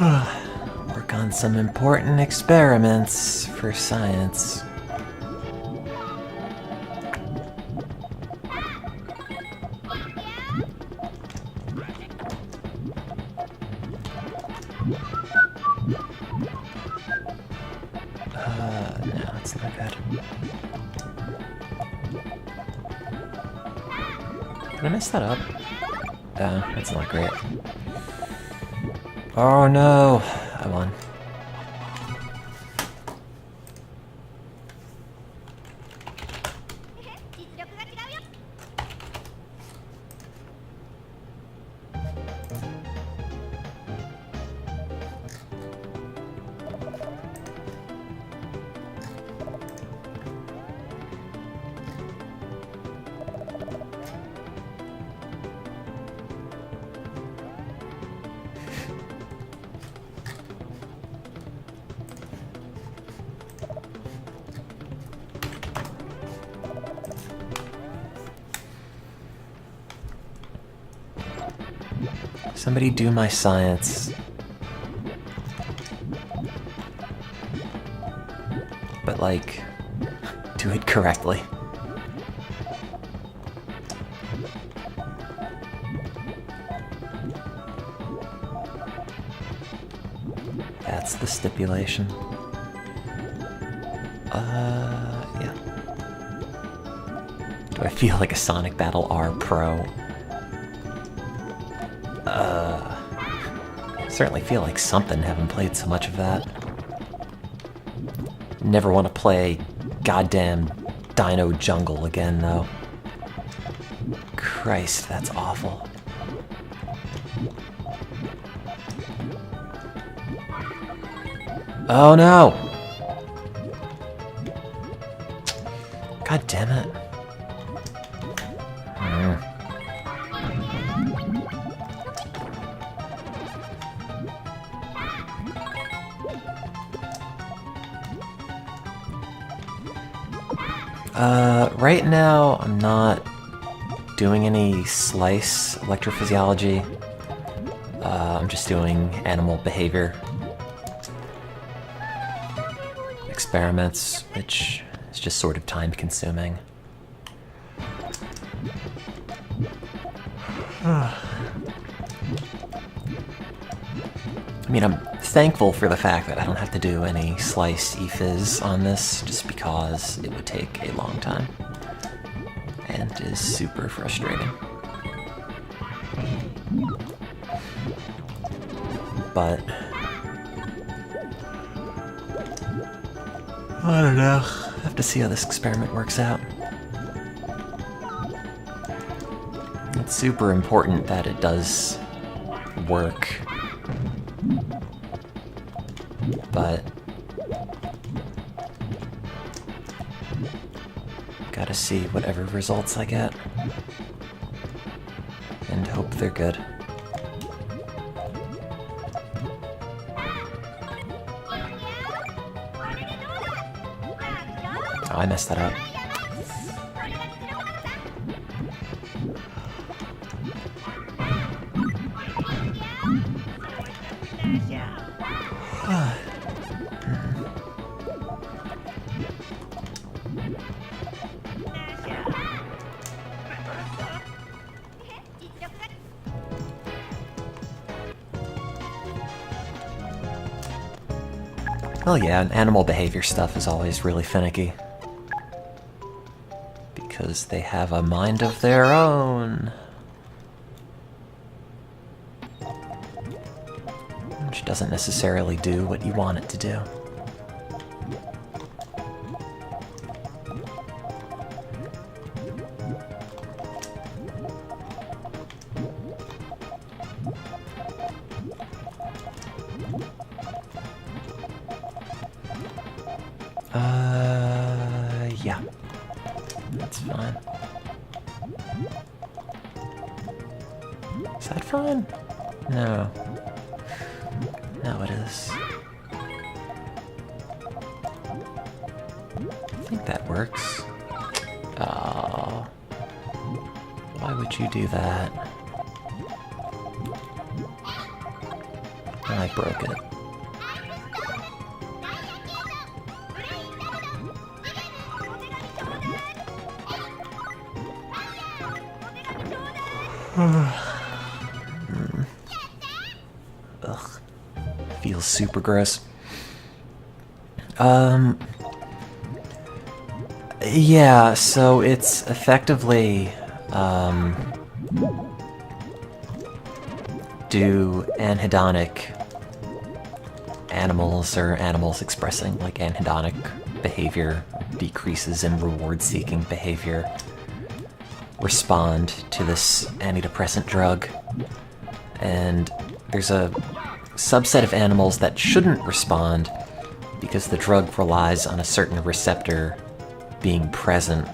Work on some important experiments for science. No, it's not good. Did I mess that up? That's not great. Oh no! I won. Somebody do my science. But, like, do it correctly. That's the stipulation. Yeah. Do I feel like a Sonic Battle R pro? Certainly feel like something, haven't played so much of that. Never want to play goddamn Dino Jungle again, though. Christ, that's awful. Oh no! God damn it. Right now, I'm not doing any slice electrophysiology. I'm just doing animal behavior experiments, which is just sort of time-consuming. I mean, I'm thankful for the fact that I don't have to do any slice ephys on this, just because it would take a long time. And is super frustrating. But I don't know. I have to see how this experiment works out. It's super important that it does work. But gotta see whatever results I get and hope they're good. Oh, I messed that up. Well, yeah, animal behavior stuff is always really finicky. Because they have a mind of their own. Which doesn't necessarily do what you want it to do. Yeah. That's fine. Is that fine? No. No, it is. I think that works. Oh. Why would you do that? I broke it. Ugh. Feels super gross. Yeah, so it's effectively, do anhedonic animals, or animals expressing like anhedonic behavior, decreases in reward-seeking behavior, respond to this antidepressant drug? And there's a subset of animals that shouldn't respond because the drug relies on a certain receptor being present,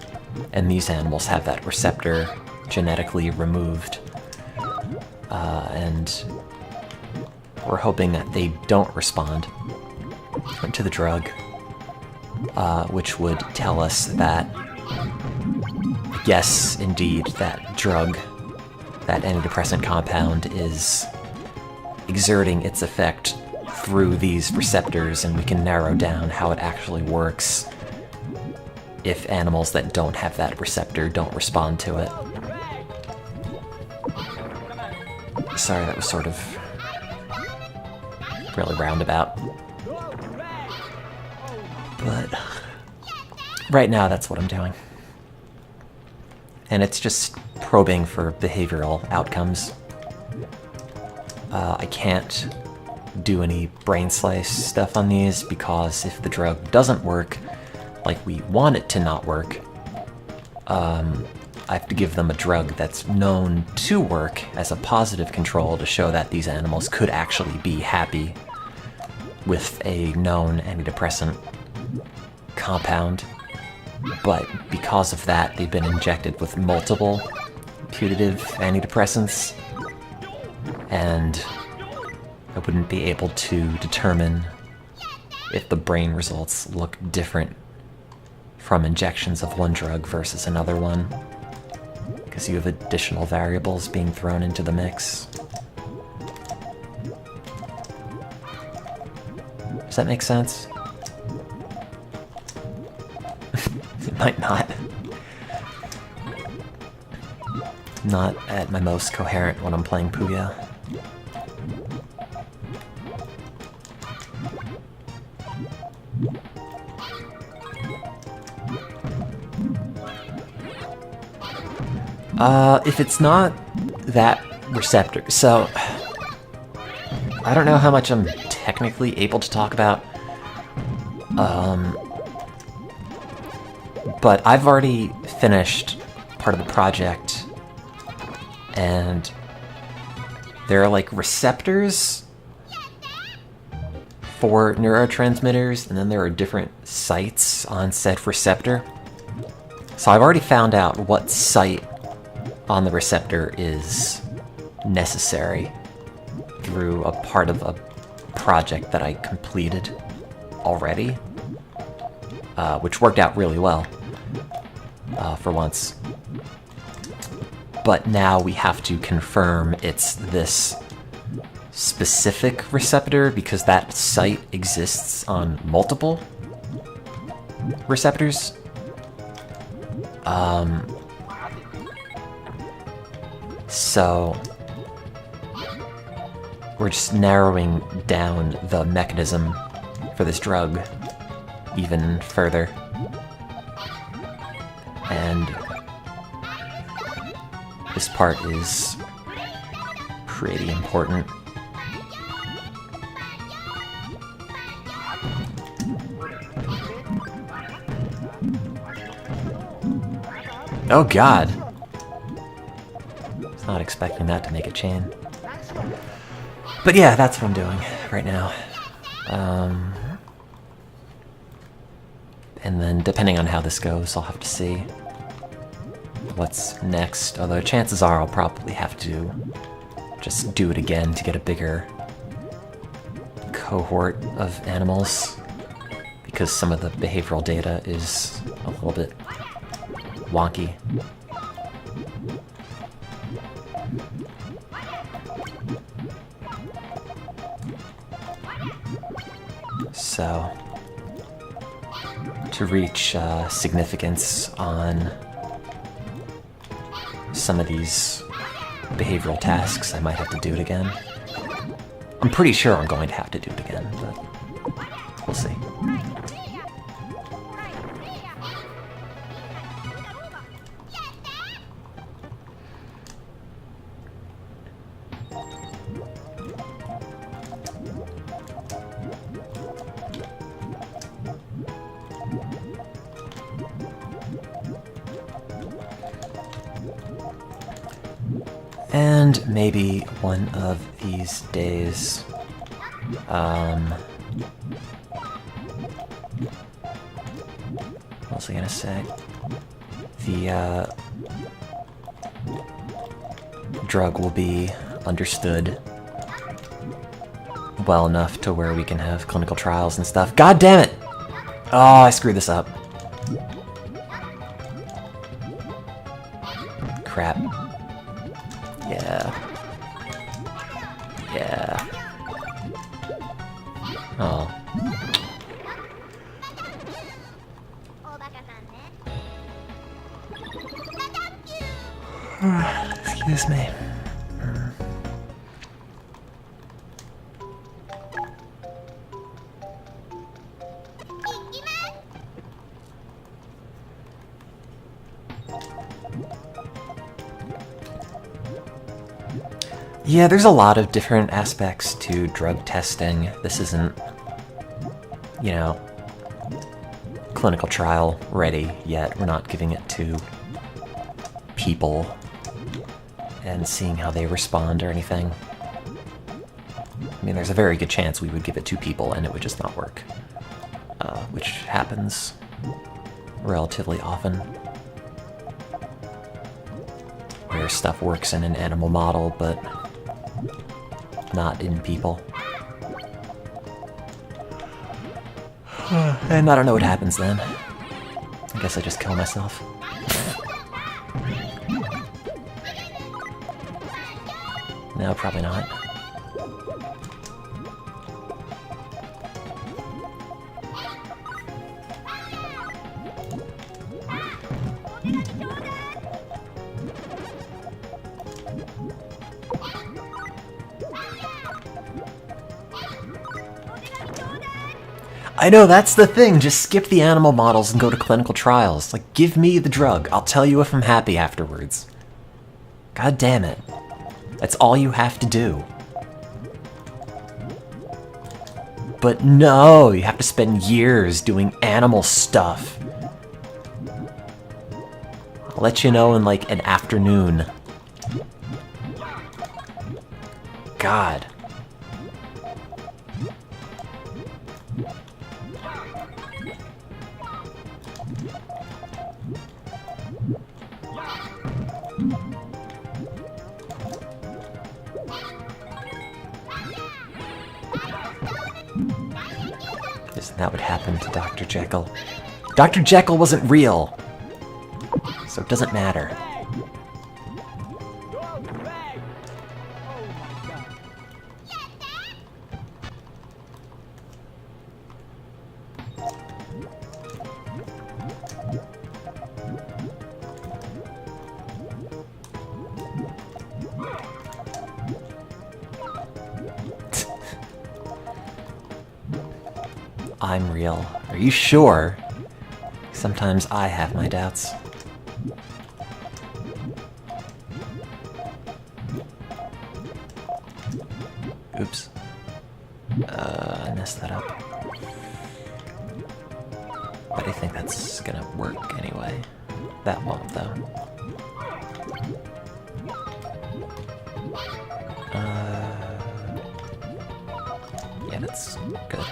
and these animals have that receptor genetically removed. And we're hoping that they don't respond to the drug, which would tell us that, yes, indeed, that drug, that antidepressant compound, is exerting its effect through these receptors, and we can narrow down how it actually works if animals that don't have that receptor don't respond to it. Sorry, that was sort of really roundabout. But right now, that's what I'm doing. And it's just probing for behavioral outcomes. I can't do any brain slice stuff on these because if the drug doesn't work like we want it to not work, I have to give them a drug that's known to work as a positive control to show that these animals could actually be happy with a known antidepressant compound. But because of that, they've been injected with multiple putative antidepressants, and I wouldn't be able to determine if the brain results look different from injections of one drug versus another one, because you have additional variables being thrown into the mix. Does that make sense? It might not. Not at my most coherent when I'm playing Puya. If it's not that receptor, so I don't know how much I'm technically able to talk about, but I've already finished part of the project, and there are like receptors for neurotransmitters, and then there are different sites on said receptor. So I've already found out what site on the receptor is necessary through a part of a project that I completed already, which worked out really well for once. But now we have to confirm it's this specific receptor, because that site exists on multiple receptors. So we're just narrowing down the mechanism for this drug even further. And this part is pretty important. Oh god! I was not expecting that to make a chain. But yeah, that's what I'm doing right now. And then depending on how this goes, I'll have to see what's next. Although chances are I'll probably have to just do it again to get a bigger cohort of animals, because some of the behavioral data is a little bit wonky. so to reach significance on some of these behavioral tasks, I might have to do it again. I'm pretty sure I'm going to have to do it again, but we'll see. And maybe one of these days, what was I gonna say? The, drug will be understood well enough to where we can have clinical trials and stuff. God damn it! Oh, I screwed this up. Crap. Yeah. Yeah. Oh. Excuse me. Yeah, there's a lot of different aspects to drug testing. This isn't, you know, clinical trial ready yet. We're not giving it to people and seeing how they respond or anything. I mean, there's a very good chance we would give it to people and it would just not work, which happens relatively often, where stuff works in an animal model, but not in people. And I don't know what happens then. I guess I just kill myself. No, probably not. I know, that's the thing. Just skip the animal models and go to clinical trials. Like, give me the drug. I'll tell you if I'm happy afterwards. God damn it. That's all you have to do. But no, you have to spend years doing animal stuff. I'll let you know in like an afternoon. God. Isn't that what happened to Dr. Jekyll? Dr. Jekyll wasn't real, so it doesn't matter. I'm real. Are you sure? Sometimes I have my doubts. Oops. I messed that up. But I think that's gonna work anyway. That won't, though. Yeah, that's good.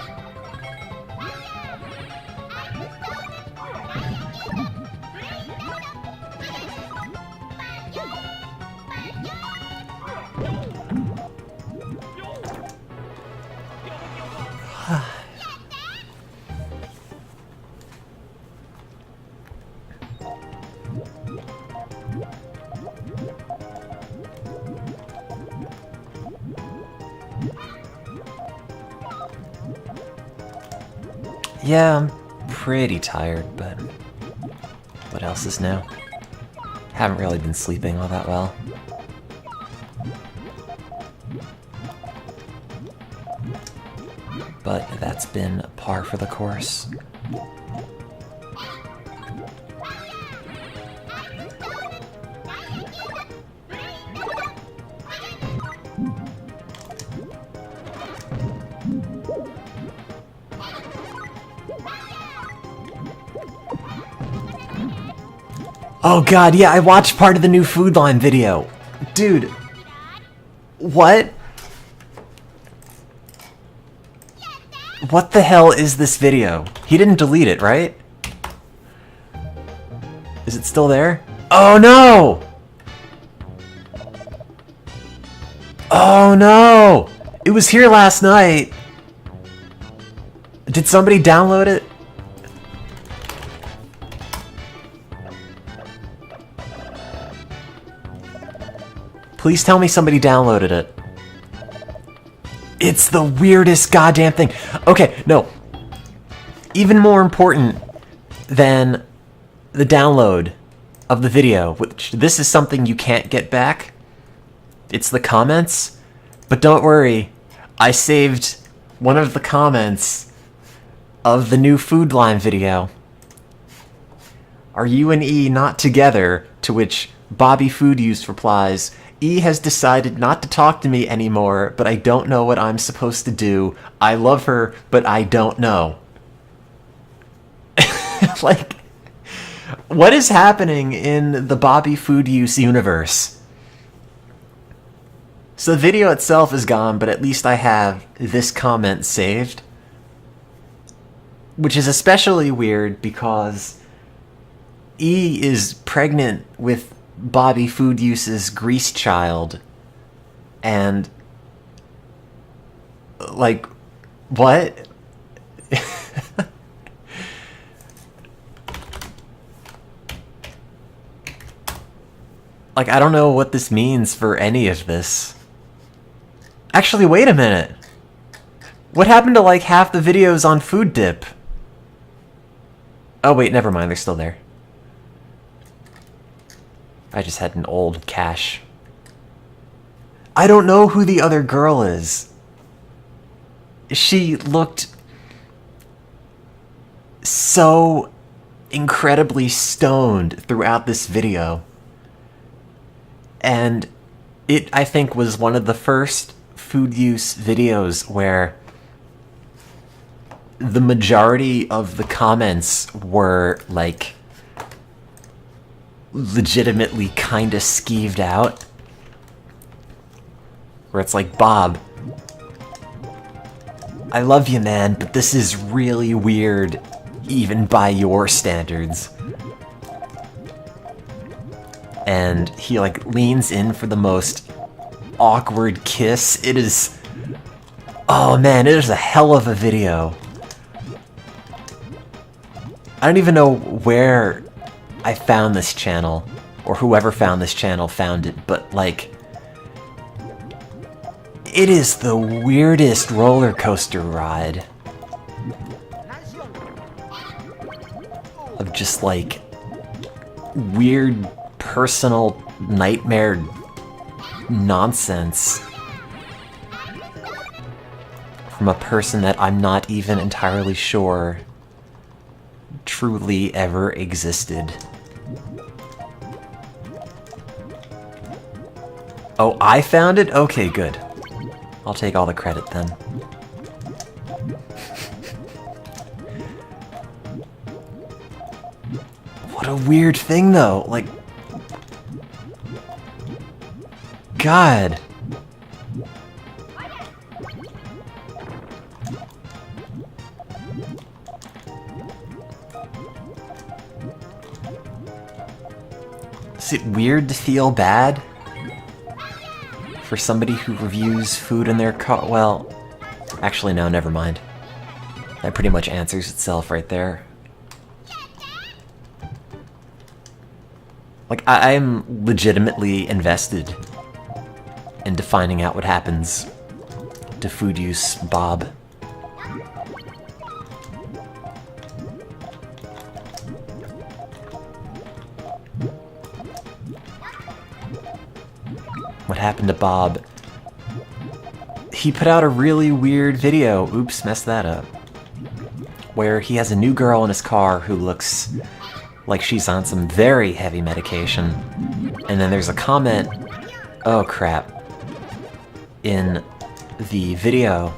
Yeah, I'm pretty tired, but what else is new? Haven't really been sleeping all that well. But that's been par for the course. Oh god, yeah, I watched part of the new Food Line video. Dude. What? What the hell is this video? He didn't delete it, right? Is it still there? Oh no! Oh no! It was here last night. Did somebody download it? Please tell me somebody downloaded it. It's the weirdest goddamn thing. Okay, no. Even more important than the download of the video, which this is something you can't get back. It's the comments. But don't worry, I saved one of the comments of the new Food Line video. Are you and E not together? To which Bobby Food Use replies, E has decided not to talk to me anymore, but I don't know what I'm supposed to do. I love her, but I don't know. Like, what is happening in the Bobby Food Use universe? So the video itself is gone, but at least I have this comment saved. Which is especially weird because E is pregnant with Bobby Food Use's Grease child, and like, what? Like, I don't know what this means for any of this. Actually, wait a minute. What happened to like half the videos on Food Dip? Oh wait, never mind, they're still there. I just had an old cache. I don't know who the other girl is. She looked so incredibly stoned throughout this video. And it, I think, was one of the first Food Use videos where the majority of the comments were like legitimately kind of skeeved out, where it's like, Bob, I love you, man, but this is really weird even by your standards. And he like leans in for the most awkward kiss. It is, oh man, it is a hell of a video. I don't even know where I found this channel, or whoever found this channel found it, but like, it is the weirdest roller coaster ride of just like weird personal nightmare nonsense from a person that I'm not even entirely sure truly ever existed. Oh, I found it? Okay, good. I'll take all the credit then. What a weird thing though, like... God. Is it weird to feel bad for somebody who reviews food in their car? Well, actually no, never mind. That pretty much answers itself right there. Like, I'm legitimately invested into finding out what happens to Food Use Bob. what happened to Bob. He put out a really weird video, oops, messed that up, where he has a new girl in his car who looks like she's on some very heavy medication. And then there's a comment, oh crap, in the video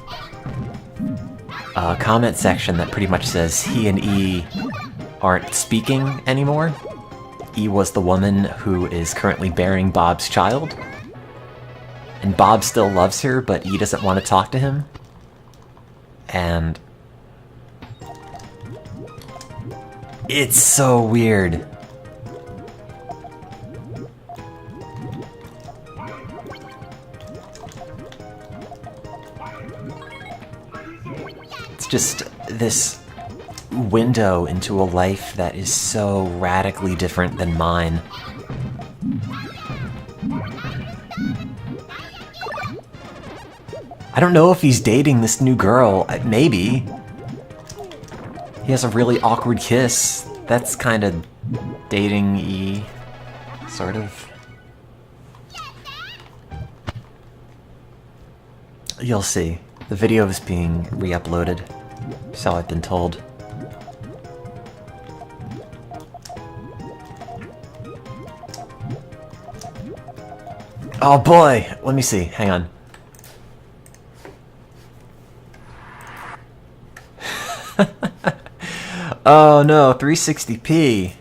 comment section that pretty much says he and E aren't speaking anymore. E was the woman who is currently bearing Bob's child. And Bob still loves her, but E doesn't want to talk to him. And it's so weird. It's just this window into a life that is so radically different than mine. I don't know if he's dating this new girl. Maybe. He has a really awkward kiss. That's kind of dating-y, sort of. You'll see. The video is being re-uploaded, so I've been told. Oh boy! Let me see. Hang on. Oh no, 360p.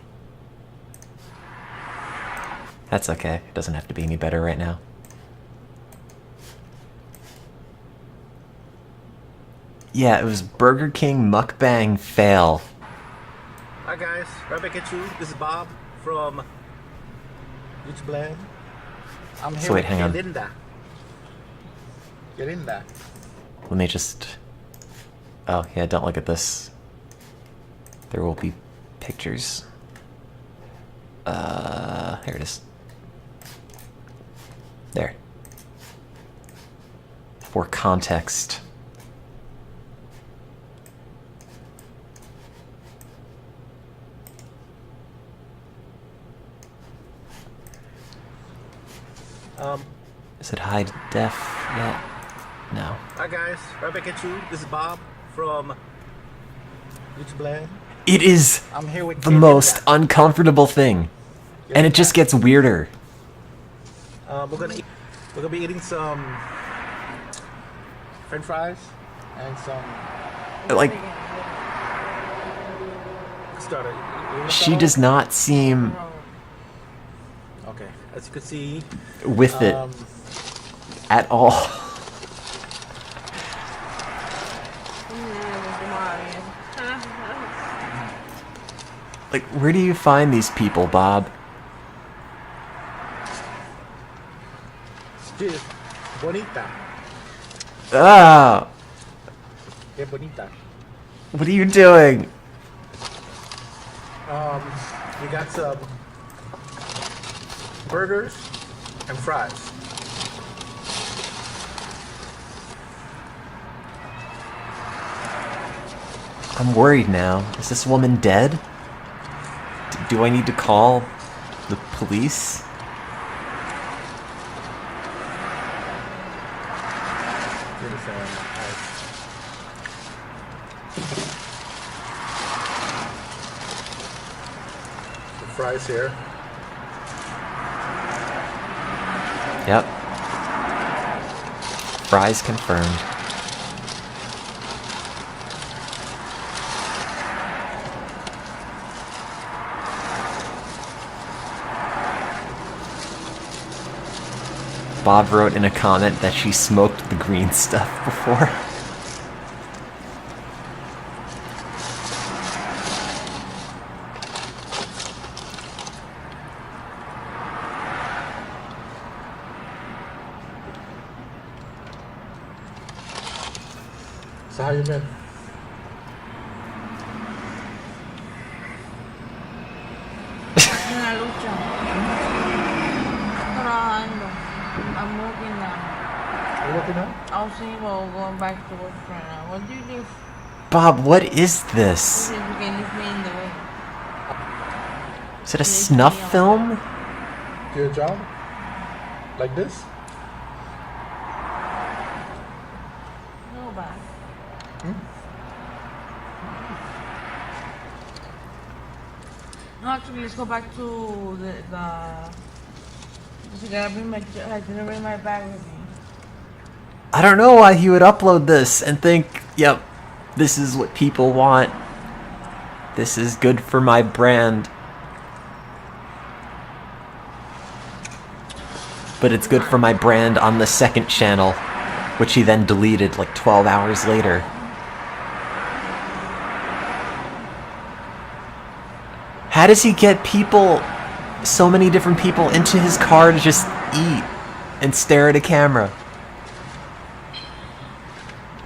That's okay. It doesn't have to be any better right now. Yeah, it was Burger King mukbang fail. Hi guys, right back at you. This is Bob from YouTube Land. I'm here So wait, with hang on. Gelinda. Let me just... Oh, yeah, don't look at this. There will be pictures. Here it is. There. For context. Is it high def yet? No. Hi guys, right back at you. This is Bob from YouTube Land. It is I'm here with the most uncomfortable thing. And it just gets weirder. We're gonna be eating some French fries and some Like, starter. she does not seem Okay, as you can see, with it at all. Like, where do you find these people, Bob? Dude, bonita. Ah! Que bonita. What are you doing? We got some burgers and fries. I'm worried now. Is this woman dead? Do I need to call the police? The fries here. Yep. Fries confirmed. Bob wrote in a comment that she smoked the green stuff before. So how you been? Una lucha. Trabajando. I'm working now. You working out? I'll see you all going back to work right now. What do you do? Bob, what is this? You can leave me in the way. Is it a snuff film? Do your job? Like this? actually, let's go back to the. I gotta bring my. I didn't bring my bag with me. I don't know why he would upload this and think, yep, this is what people want. This is good for my brand. But it's good for my brand on the second channel, which he then deleted like 12 hours later. How does he get people, so many different people, into his car to just eat and stare at a camera?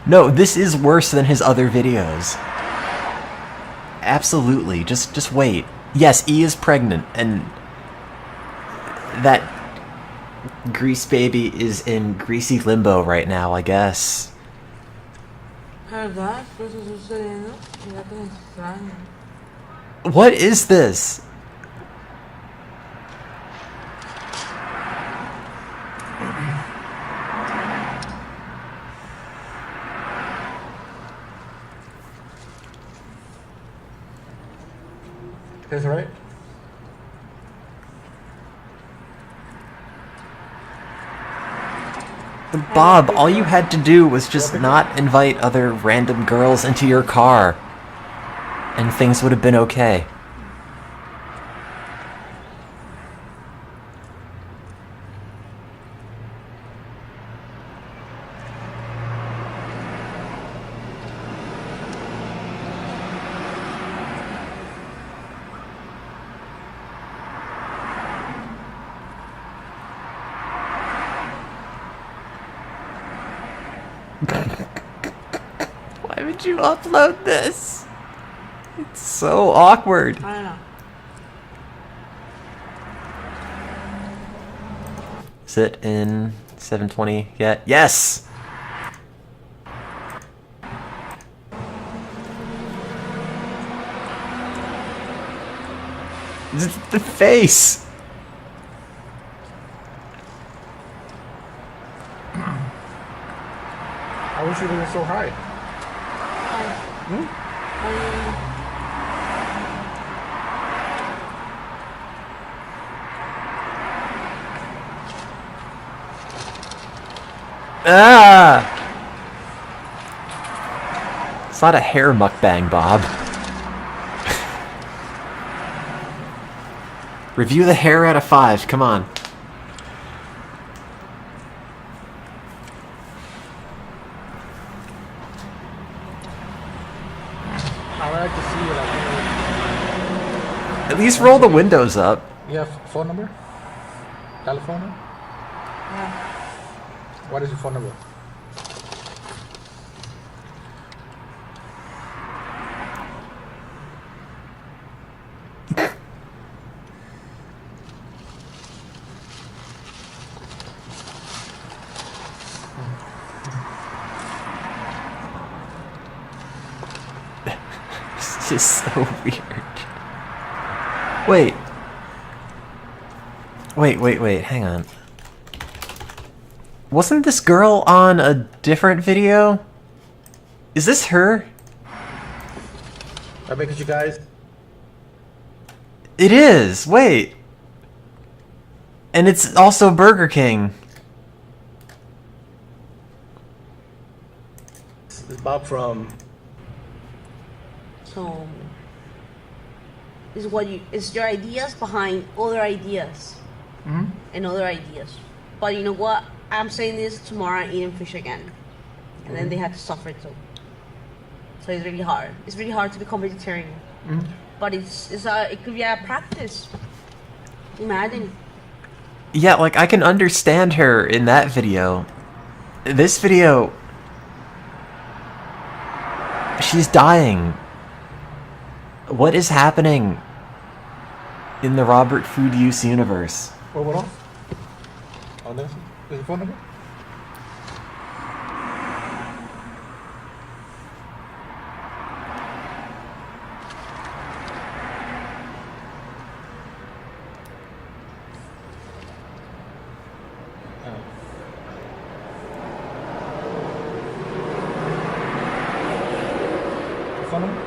No, this is worse than his other videos. Absolutely. Just wait. Yes, E is pregnant, and that Grease baby is in greasy limbo right now, I guess. ¿Verdad? ¿Qué está sucediendo? Mira que extraño. What is this? That's right. Bob, all you had to do was just not invite other random girls into your car, and things would have been okay. Why would you upload this? It's so awkward. I don't know. Is it in 720 yet? Yes! The face! I wish you didn't so high. Ah! It's not a hair mukbang, Bob. Review the hair out of 5, come on. I would like to see like. At least roll the windows up. You have phone number? California? Yeah. What is your phone number? It's just so weird. Wait. Wait, hang on. Wasn't this girl on a different video? Is this her? I make you guys. It is! Wait! And it's also Burger King. This is Bob from. So it's your ideas behind other ideas and other ideas. But you know what? I'm saying this tomorrow I'm eating fish again. And then they had to suffer too. So it's really hard. It's really hard to become vegetarian. But it could be a practice. Imagine. Yeah, like, I can understand her in that video. This video... She's dying. What is happening in the Robert Food Use universe? What else? Oh, this is your phone number? Phone number?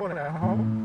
going at home.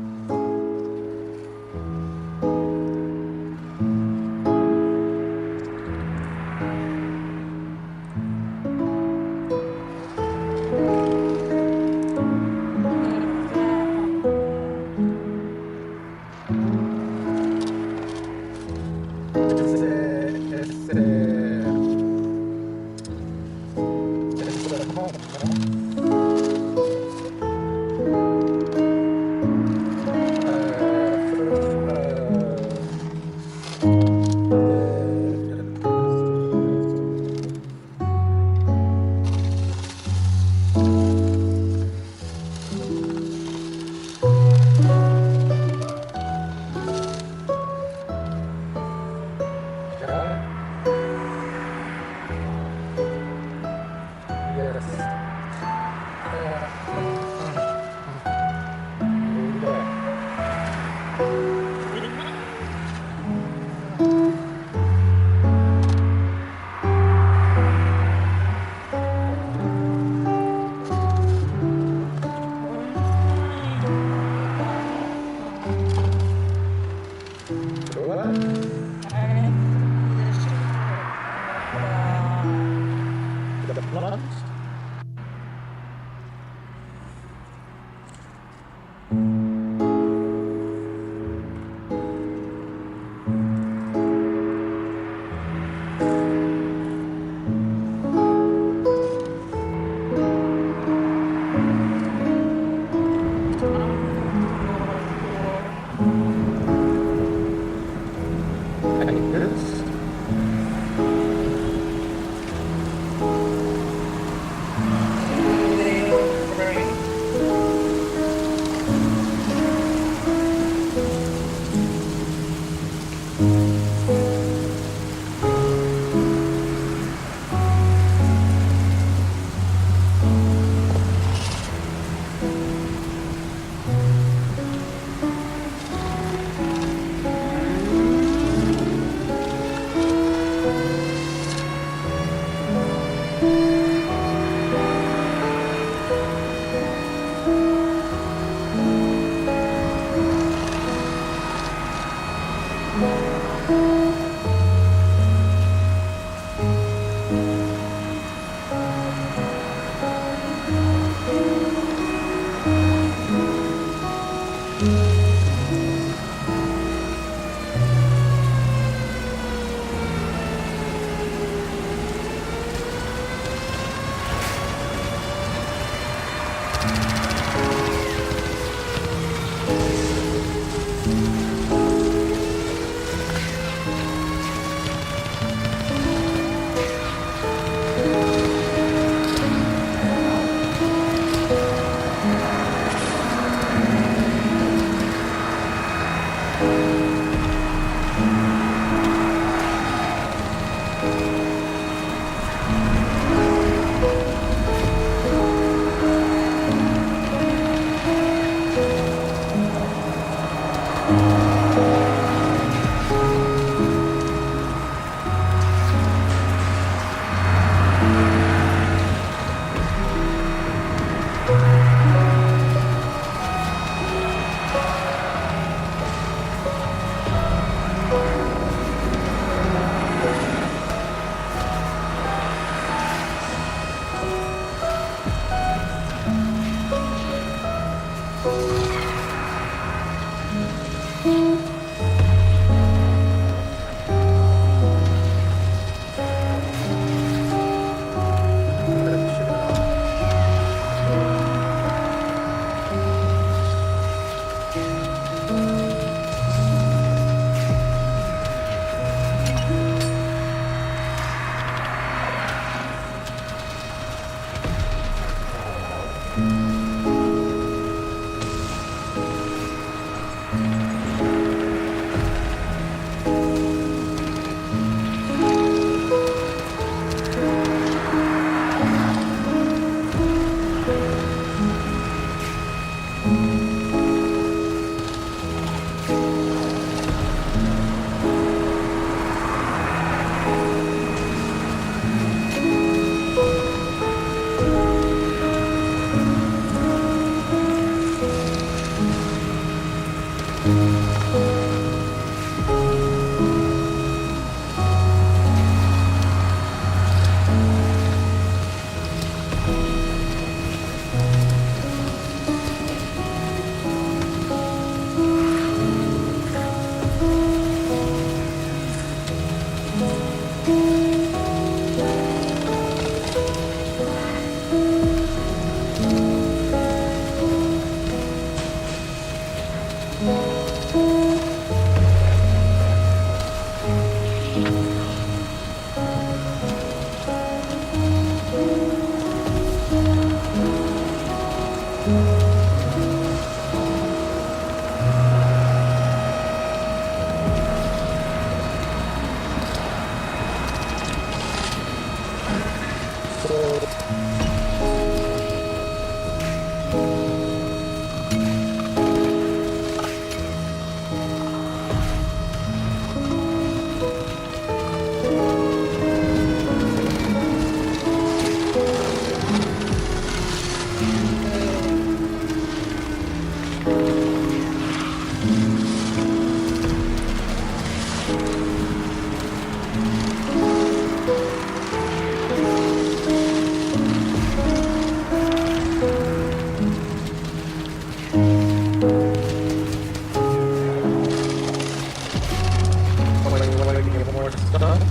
More stuff.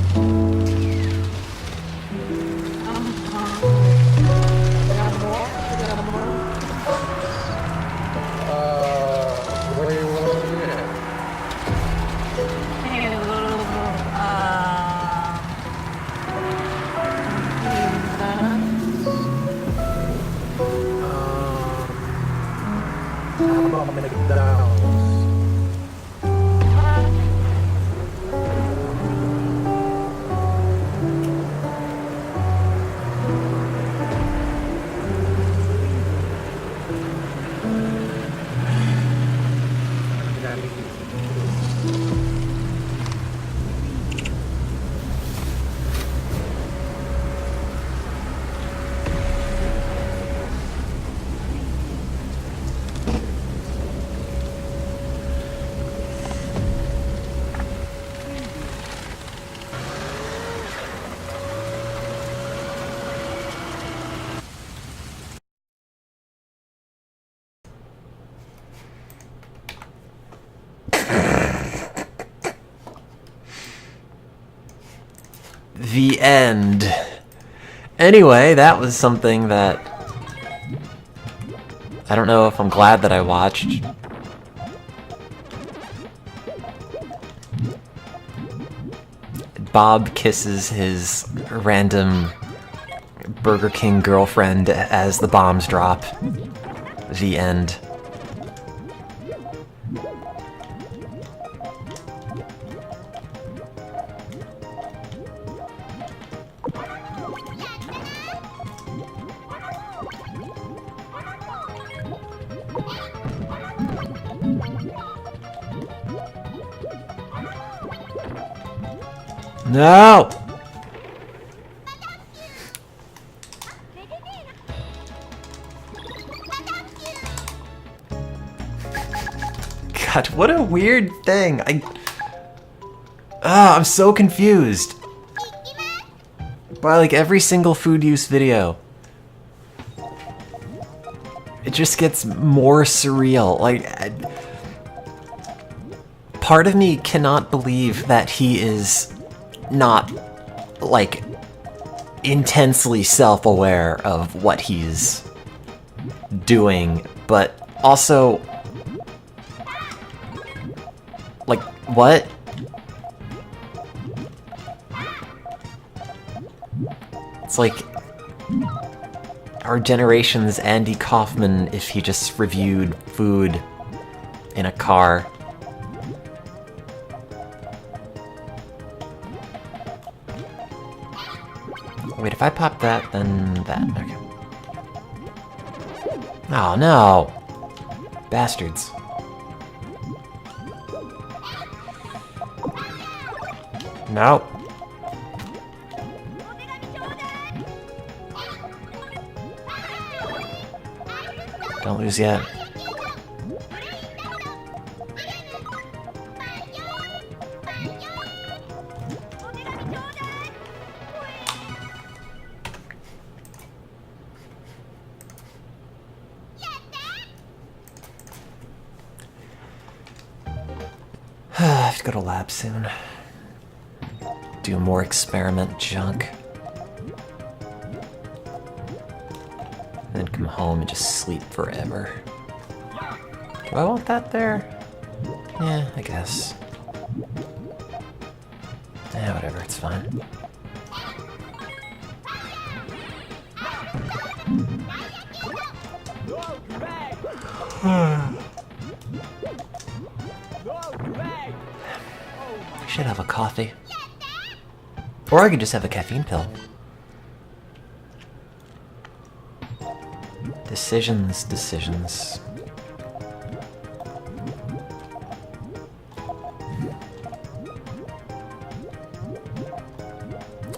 Where do you want to get? How about McDonald's? The end. Anyway, that was something that I don't know if I'm glad that I watched. Bob kisses his random Burger King girlfriend as the bombs drop. The end. No! God, what a weird thing. I'm so confused by like every single food use video. It just gets more surreal. Like, part of me cannot believe that he is not, like, intensely self-aware of what he's doing, but also, like, what? It's like our generation's Andy Kaufman if he just reviewed food in a car. Wait, if I pop that, then that. Okay. Oh, no! Bastards. No. Don't lose yet. I have to go to lab soon. Do more experiment junk. And then come home and just sleep forever. Do I want that there? Yeah, I guess. Yeah, whatever, it's fine. I should have a coffee. Or I could just have a caffeine pill. Decisions, decisions.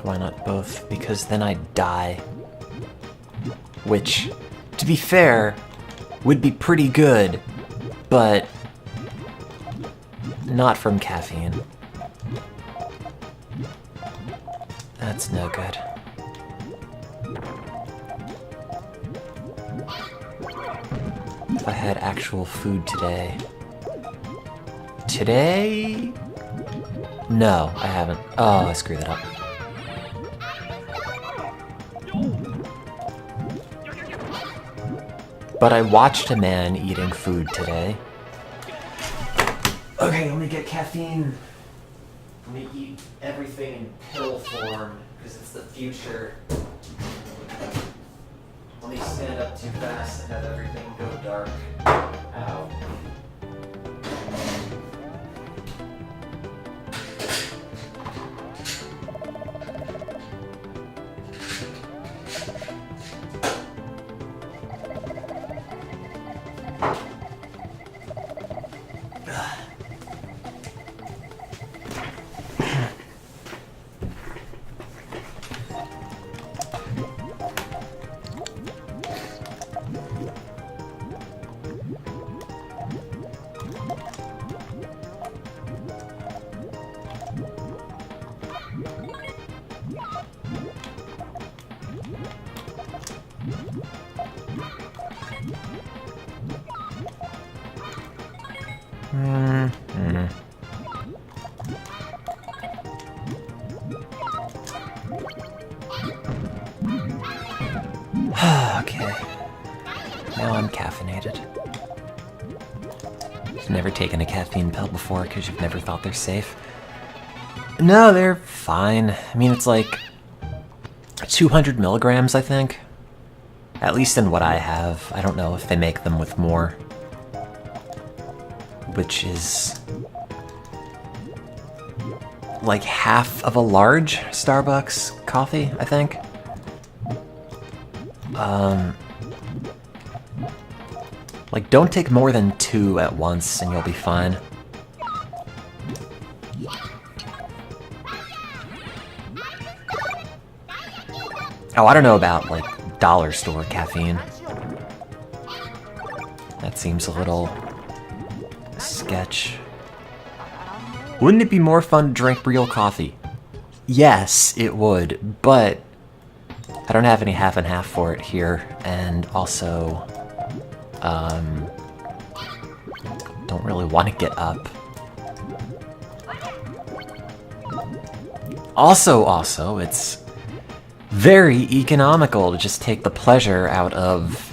Why not both? Because then I'd die. Which, to be fair, would be pretty good, but not from caffeine. That's no good. If I had actual food today... Today? No, I haven't. Oh, I screwed that up. But I watched a man eating food today. Okay, let me get caffeine. Let me eat everything in pill form, because it's the future. Let me stand up too fast and have everything go dark. Ow. Okay. Now I'm caffeinated. You've never taken a caffeine pill before because you've never thought they're safe? No, they're fine. I mean, it's like 200 milligrams, I think. At least in what I have. I don't know if they make them with more. Which is like half of a large Starbucks coffee, I think. Like, don't take more than 2 at once and you'll be fine. Oh, I don't know about, like, dollar store caffeine. That seems a little sketch. Wouldn't it be more fun to drink real coffee? Yes, it would, but I don't have any half and half for it here, and also, don't really want to get up. Also, it's very economical to just take the pleasure out of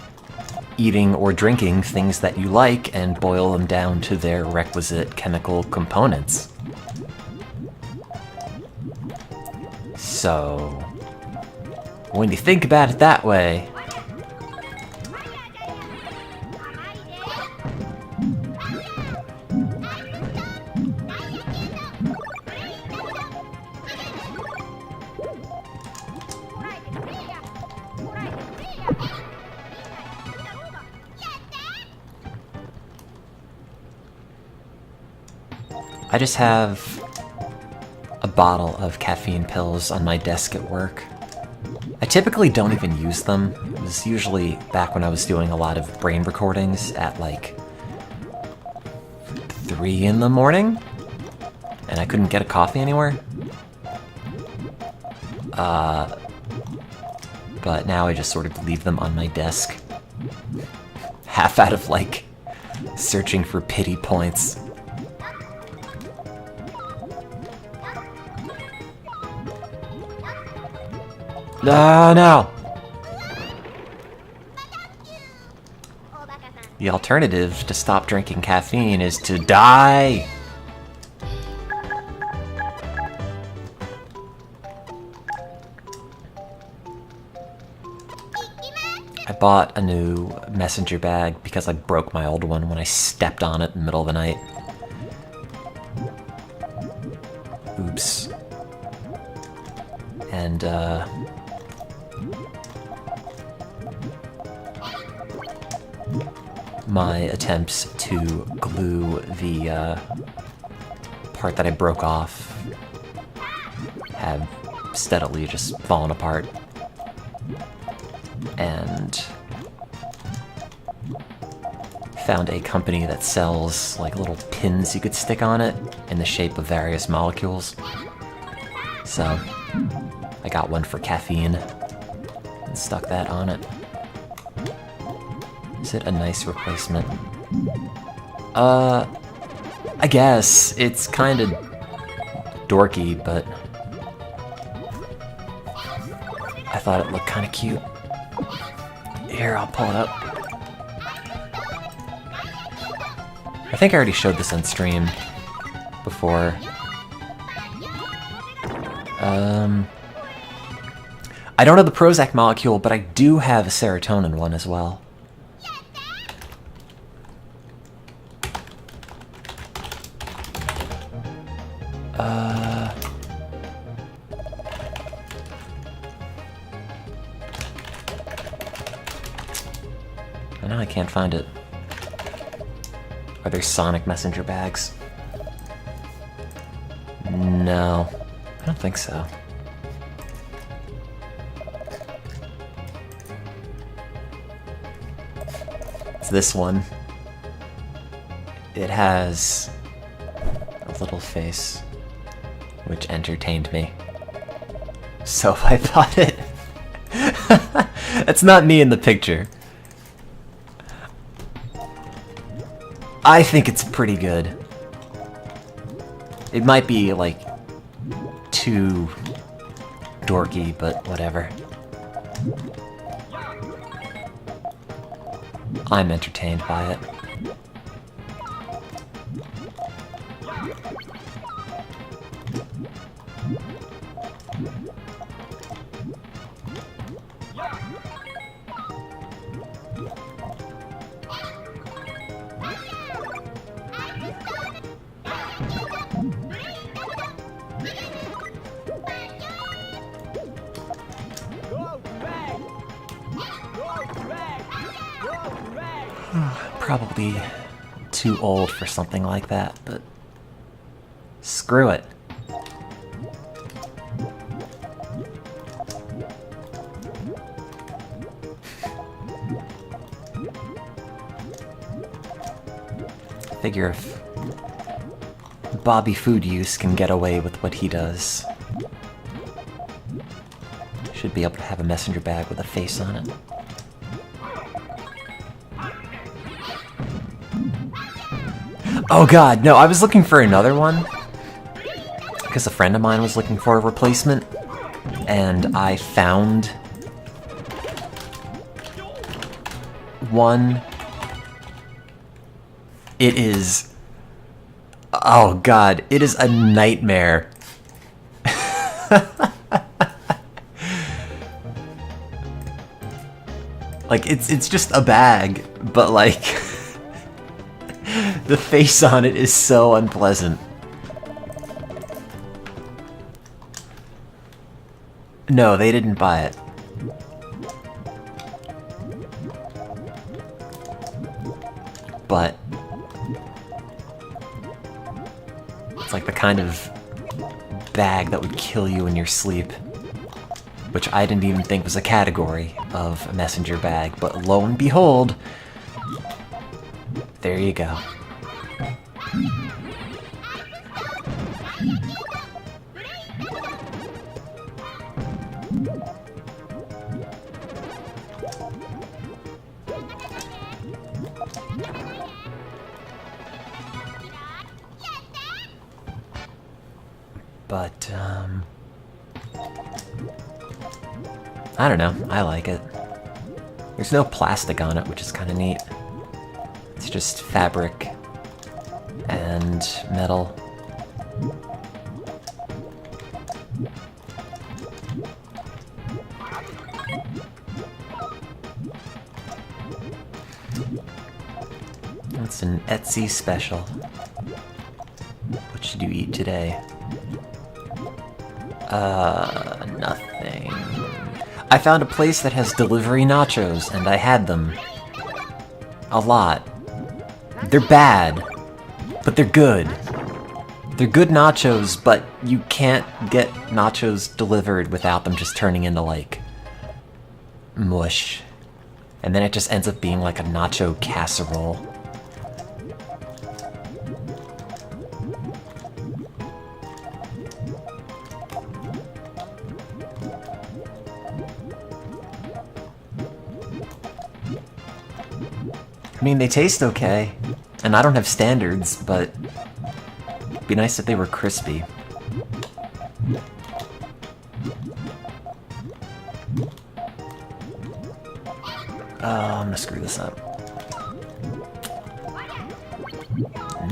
eating or drinking things that you like and boil them down to their requisite chemical components. So, when you think about it that way, I just have a bottle of caffeine pills on my desk at work. I typically don't even use them. It was usually back when I was doing a lot of brain recordings at like 3 in the morning, and I couldn't get a coffee anywhere. But now I just sort of leave them on my desk. Half out of like searching for pity points. No! The alternative to stop drinking caffeine is to die! I bought a new messenger bag because I broke my old one when I stepped on it in the middle of the night. Oops. And, my attempts to glue the part that I broke off have steadily just fallen apart. And found a company that sells like little pins you could stick on it in the shape of various molecules. So I got one for caffeine and stuck that on it. Is it a nice replacement? I guess it's kind of dorky, but I thought it looked kind of cute. Here, I'll pull it up. I think I already showed this on stream before. I don't have the Prozac molecule, but I do have a serotonin one as well. Now I can't find it. Are there Sonic messenger bags? No, I don't think so. It's this one. It has a little face, which entertained me. So I thought it... That's not me in the picture. I think it's pretty good. It might be, like, too dorky, but whatever. I'm entertained by it. Probably too old for something like that, but screw it. Figure if Bobby Food Use can get away with what he does, should be able to have a messenger bag with a face on it. Oh god, no, I was looking for another one because a friend of mine was looking for a replacement, and I found one. It is... oh god, it is a nightmare. Like, it's just a bag, but like... the face on it is so unpleasant. No, they didn't buy it. But it's like the kind of bag that would kill you in your sleep, which I didn't even think was a category of a messenger bag, but lo and behold, there you go. But, I don't know, I like it. There's no plastic on it, which is kind of neat. It's just fabric and metal. It's an Etsy special. What should you eat today? Nothing. I found a place that has delivery nachos, and I had them. A lot. They're bad, but they're good. They're good nachos, but you can't get nachos delivered without them just turning into, like, mush. And then it just ends up being like a nacho casserole. I mean, they taste okay, and I don't have standards, but it'd be nice if they were crispy. Oh, I'm gonna screw this up.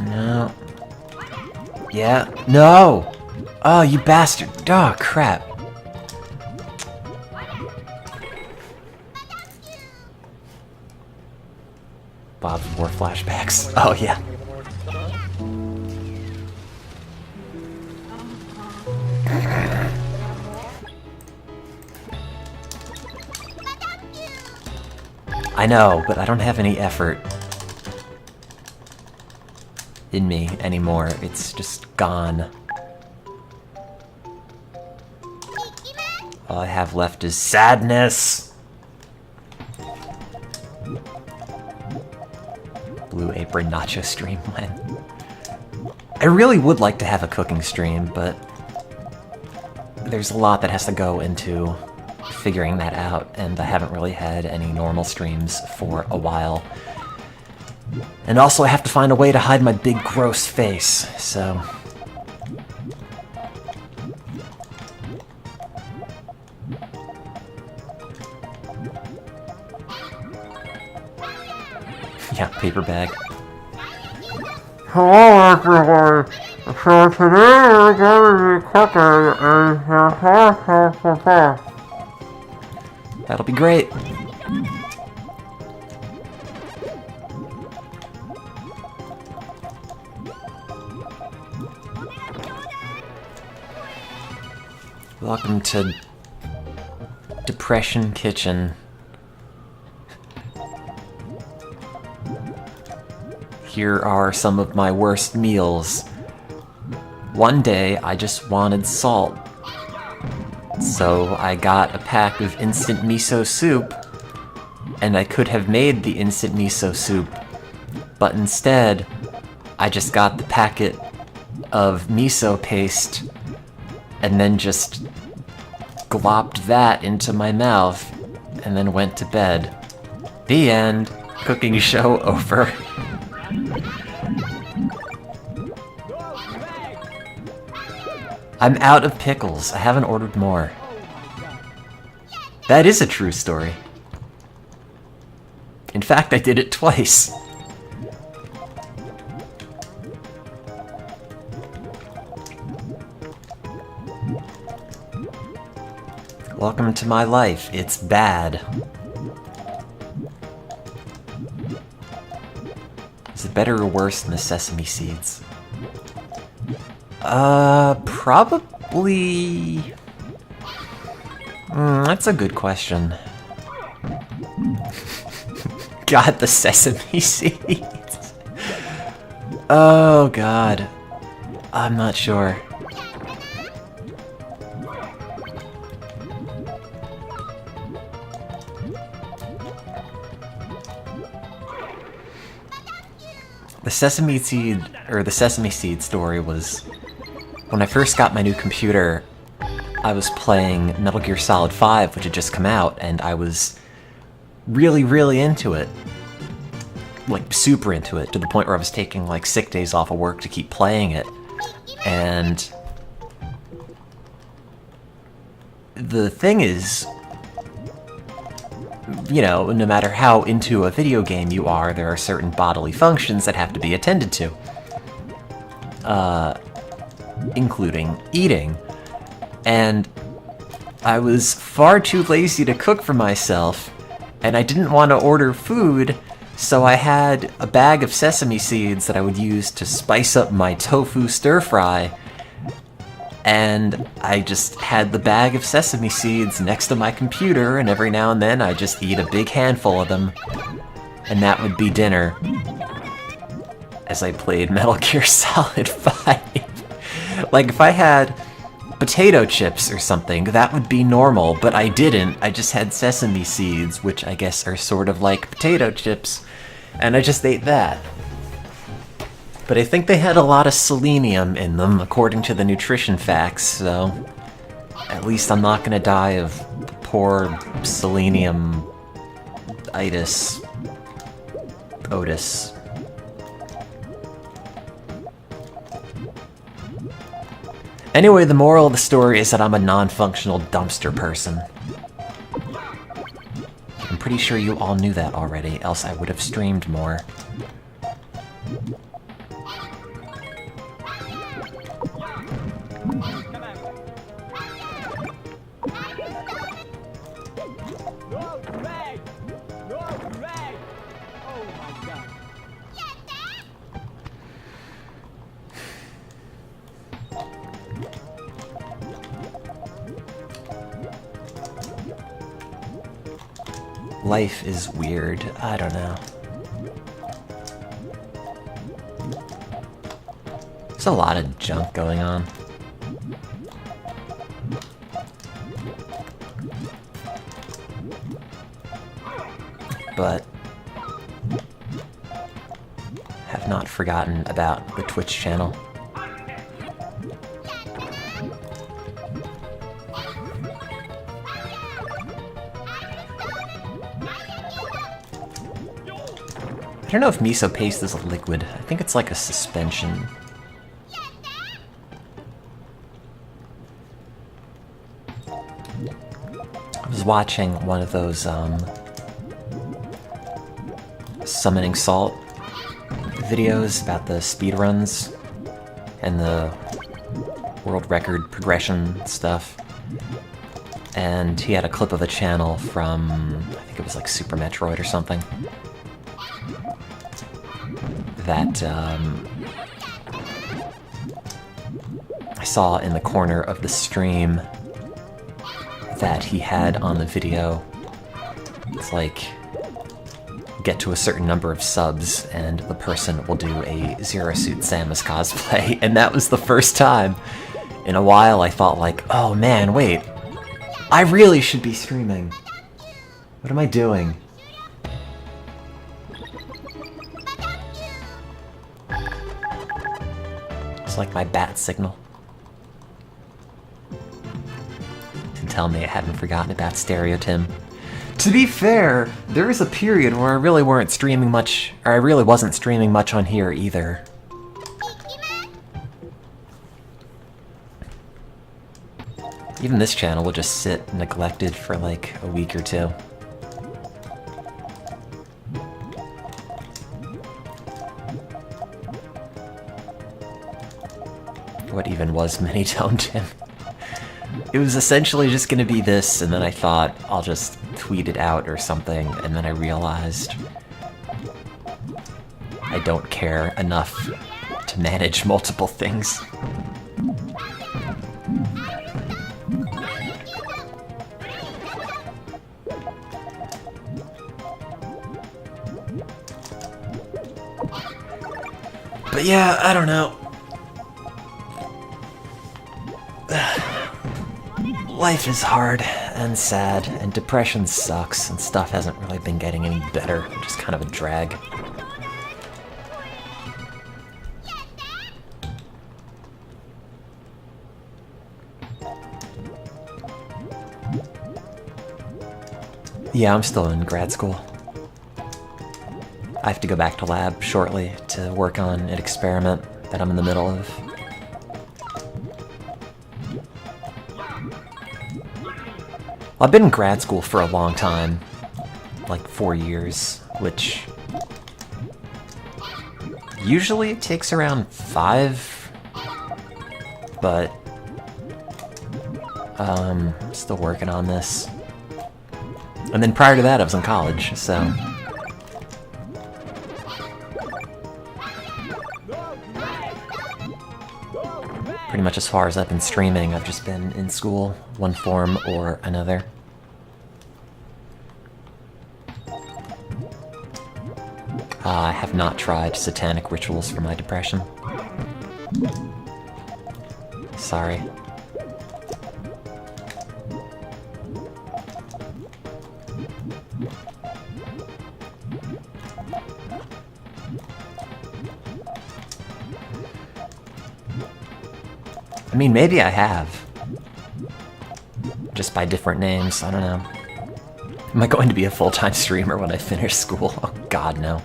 No. Yeah, no! Oh, you bastard! Oh, crap. Bob's War flashbacks. Oh, yeah. I know, but I don't have any effort in me anymore. It's just gone. All I have left is sadness. Blue Apron Nacho stream when? I really would like to have a cooking stream, but there's a lot that has to go into figuring that out, and I haven't really had any normal streams for a while. And also I have to find a way to hide my big gross face, so... yeah, paper bag. Hello everyone! So today we're going to be cooking a That'll be great. Welcome to Depression Kitchen. Here are some of my worst meals. One day, I just wanted salt. So I got a pack of instant miso soup, and I could have made the instant miso soup, but instead, I just got the packet of miso paste, and then just glopped that into my mouth, and then went to bed. The end. Cooking show over. I'm out of pickles. I haven't ordered more. That is a true story. In fact, I did it twice. Welcome to my life. It's bad. Is it better or worse than the sesame seeds? Probably... that's a good question. God, the sesame seeds. Oh, God. I'm not sure. The sesame seed story was when I first got my new computer. I was playing Metal Gear Solid 5, which had just come out, and I was really, really into it. Like, super into it, to the point where I was taking, like, sick days off of work to keep playing it. And the thing is, you know, no matter how into a video game you are, there are certain bodily functions that have to be attended to. Including eating. And I was far too lazy to cook for myself, and I didn't want to order food, so I had a bag of sesame seeds that I would use to spice up my tofu stir-fry, and I just had the bag of sesame seeds next to my computer, and every now and then I just eat a big handful of them, and that would be dinner, as I played Metal Gear Solid 5. Like, if I had potato chips or something, that would be normal, but I didn't. I just had sesame seeds, which I guess are sort of like potato chips, and I just ate that. But I think they had a lot of selenium in them, according to the nutrition facts, so at least I'm not gonna die of poor selenium-itis. Otis. Anyway, the moral of the story is that I'm a non-functional dumpster person. I'm pretty sure you all knew that already, else I would have streamed more. Life is weird. I don't know. There's a lot of junk going on. But have not forgotten about the Twitch channel. I don't know if miso paste is a liquid. I think it's like a suspension. I was watching one of those summoning salt videos about the speedruns and the world record progression stuff. And he had a clip of a channel from, I think it was like Super Metroid or something, that I saw in the corner of the stream that he had on the video. It's like, get to a certain number of subs and the person will do a Zero Suit Samus cosplay, and that was the first time in a while I thought like, oh man, wait, I really should be streaming. What am I doing? It's like my bat signal to tell me I hadn't forgotten about Stereo Tim. To be fair, there was a period where I really weren't streaming much, or I really wasn't streaming much on here either. Even this channel will just sit neglected for like a week or two. What even was Mini-Tone Tim? It was essentially just gonna be this, and then I thought I'll just tweet it out or something, and then I realized I don't care enough to manage multiple things. But yeah, I don't know. Life is hard and sad, and depression sucks, and stuff hasn't really been getting any better, just kind of a drag. Yeah, I'm still in grad school. I have to go back to lab shortly to work on an experiment that I'm in the middle of. I've been in grad school for a long time, like 4 years, which usually it takes around 5, but still working on this. And then prior to that I was in college, so pretty much as far as I've been streaming, I've just been in school, one form or another. I have not tried satanic rituals for my depression. Sorry. I mean, maybe I have. Just by different names, I don't know. Am I going to be a full-time streamer when I finish school? Oh god, no.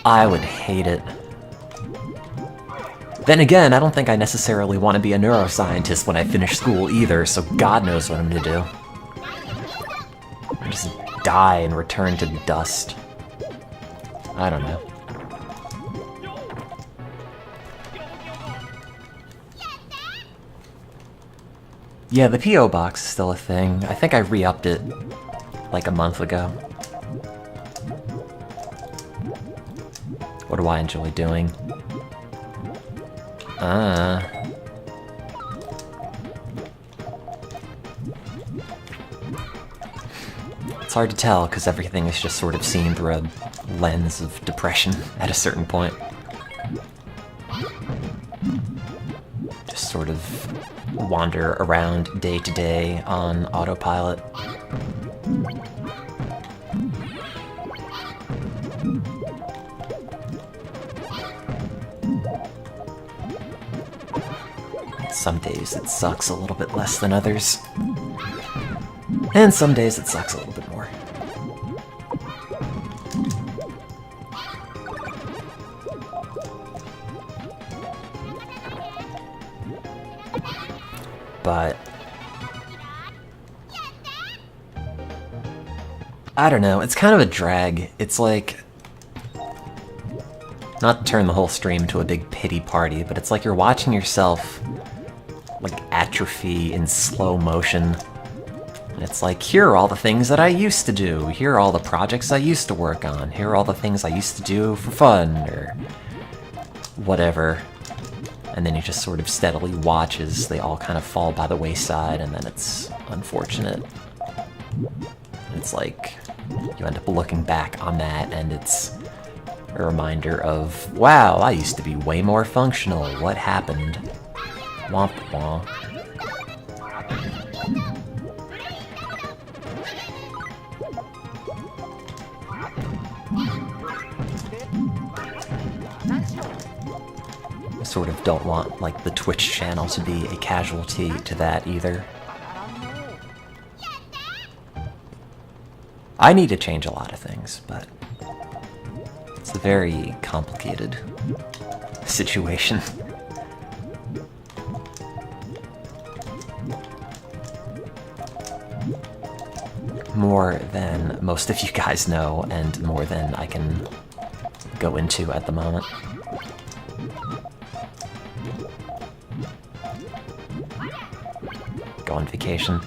I would hate it. Then again, I don't think I necessarily want to be a neuroscientist when I finish school either, so god knows what I'm gonna do. Just die and return to dust. I don't know. Yeah, the P.O. box is still a thing. I think I re-upped it like a month ago. What do I enjoy doing? It's hard to tell, because everything is just sort of seen through a lens of depression at a certain point. Just sort of wander around day to day on autopilot. Some days it sucks a little bit less than others. And some days it sucks a little bit more. But I don't know, it's kind of a drag. It's like, not to turn the whole stream into a big pity party, but it's like you're watching yourself like atrophy in slow motion. And it's like, here are all the things that I used to do. Here are all the projects I used to work on. Here are all the things I used to do for fun, or whatever. And then you just sort of steadily watch as they all kind of fall by the wayside, and then it's unfortunate. It's like, you end up looking back on that, and it's a reminder of, wow, I used to be way more functional. What happened? Womp womp. I sort of don't want, like, the Twitch channel to be a casualty to that either. I need to change a lot of things, but it's a very complicated situation. More than most of you guys know, and more than I can go into at the moment. Go on vacation.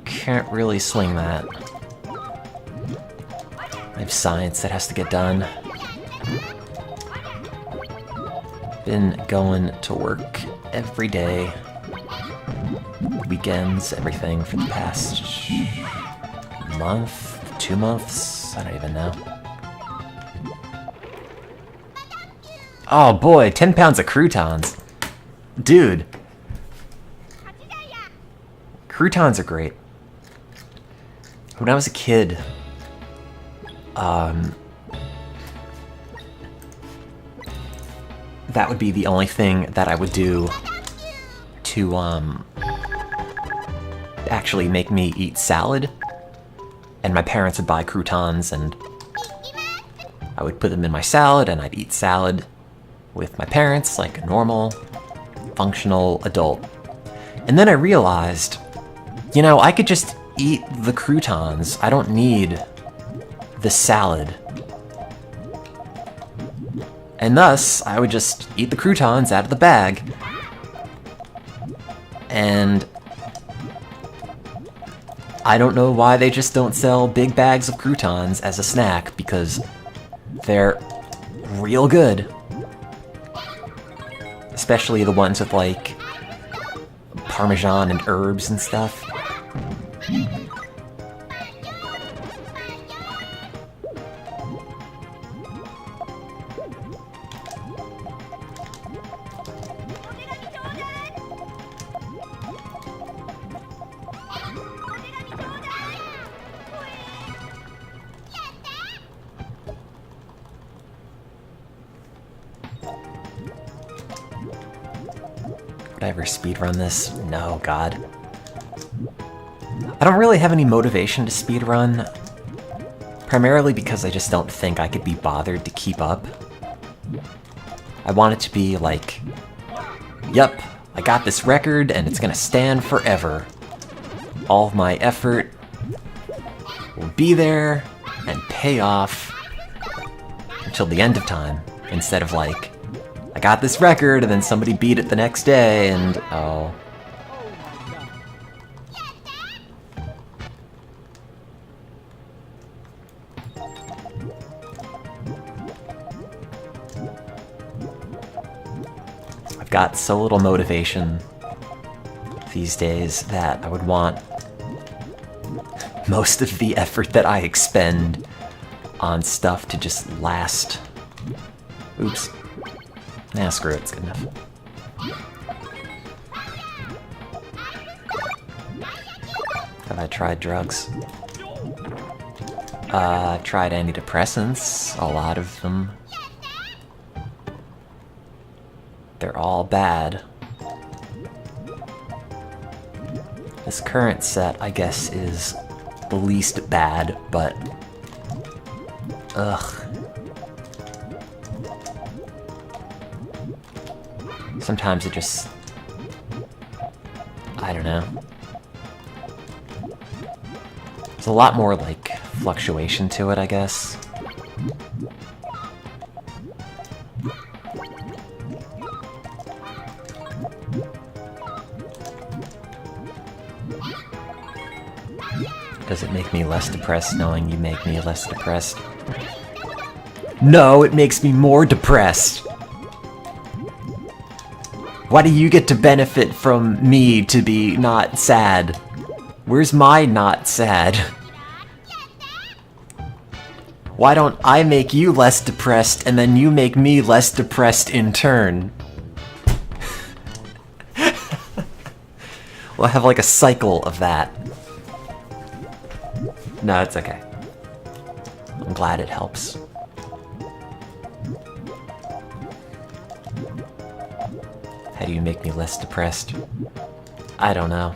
Can't really swing that. I have science that has to get done. Been going to work every day. Weekends, everything for the past month, 2 months, I don't even know. Oh boy, 10 pounds of croutons. Dude. Croutons are great. When I was a kid, that would be the only thing that I would do to, actually make me eat salad. And my parents would buy croutons, and I would put them in my salad, and I'd eat salad with my parents like a normal, functional adult. And then I realized, you know, I could just eat the croutons. I don't need the salad. And thus, I would just eat the croutons out of the bag. And I don't know why they just don't sell big bags of croutons as a snack, because they're real good. Especially the ones with, like, Parmesan and herbs and stuff. Would I ever speedrun this? No, God. I don't really have any motivation to speedrun, primarily because I just don't think I could be bothered to keep up. I want it to be like, yep, I got this record and it's gonna stand forever. All of my effort will be there and pay off until the end of time, instead of like, I got this record and then somebody beat it the next day and, oh. I've got so little motivation these days that I would want most of the effort that I expend on stuff to just last. Oops. Nah, screw it, it's good enough. Have I tried drugs? I've tried antidepressants, a lot of them. They're all bad. This current set, I guess, is the least bad, but... ugh. Sometimes it just... I don't know. There's a lot more, like, fluctuation to it, I guess. Does it make me less depressed knowing you make me less depressed? No, it makes me more depressed! Why do you get to benefit from me to be not sad? Where's my not sad? Why don't I make you less depressed and then you make me less depressed in turn? We'll have like a cycle of that. No, it's okay. I'm glad it helps. How do you make me less depressed? I don't know.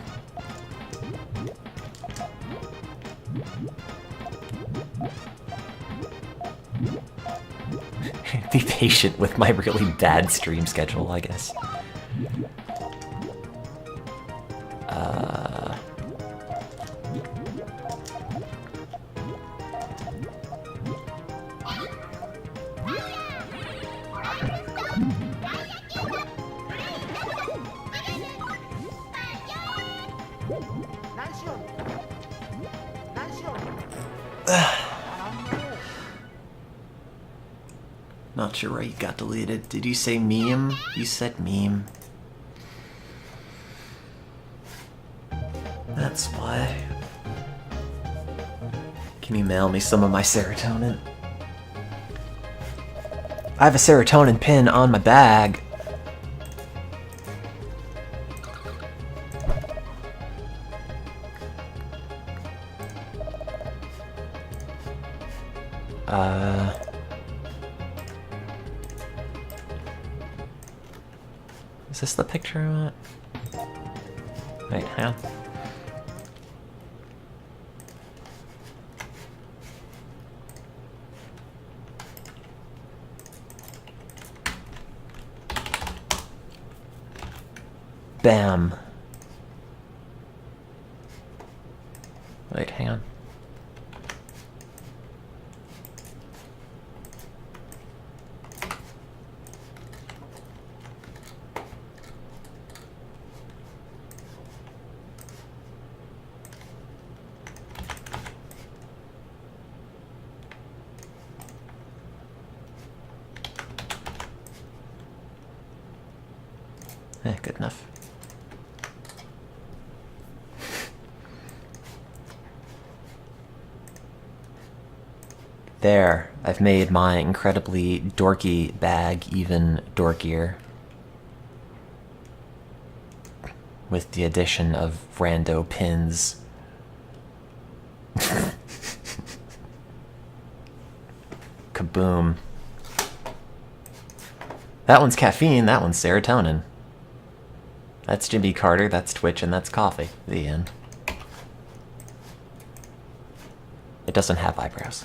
Be patient with my really bad stream schedule, I guess. Not sure why you got deleted. Did you say meme? You said meme. That's why. Can you mail me some of my serotonin? I have a serotonin pin on my bag. Is this the picture I want? Wait, hang on. Bam. Wait, hang on. Good enough. There, I've made my incredibly dorky bag even dorkier. With the addition of rando pins. Kaboom. That one's caffeine, that one's serotonin. That's Jimmy Carter, that's Twitch, and that's coffee. The end. It doesn't have eyebrows.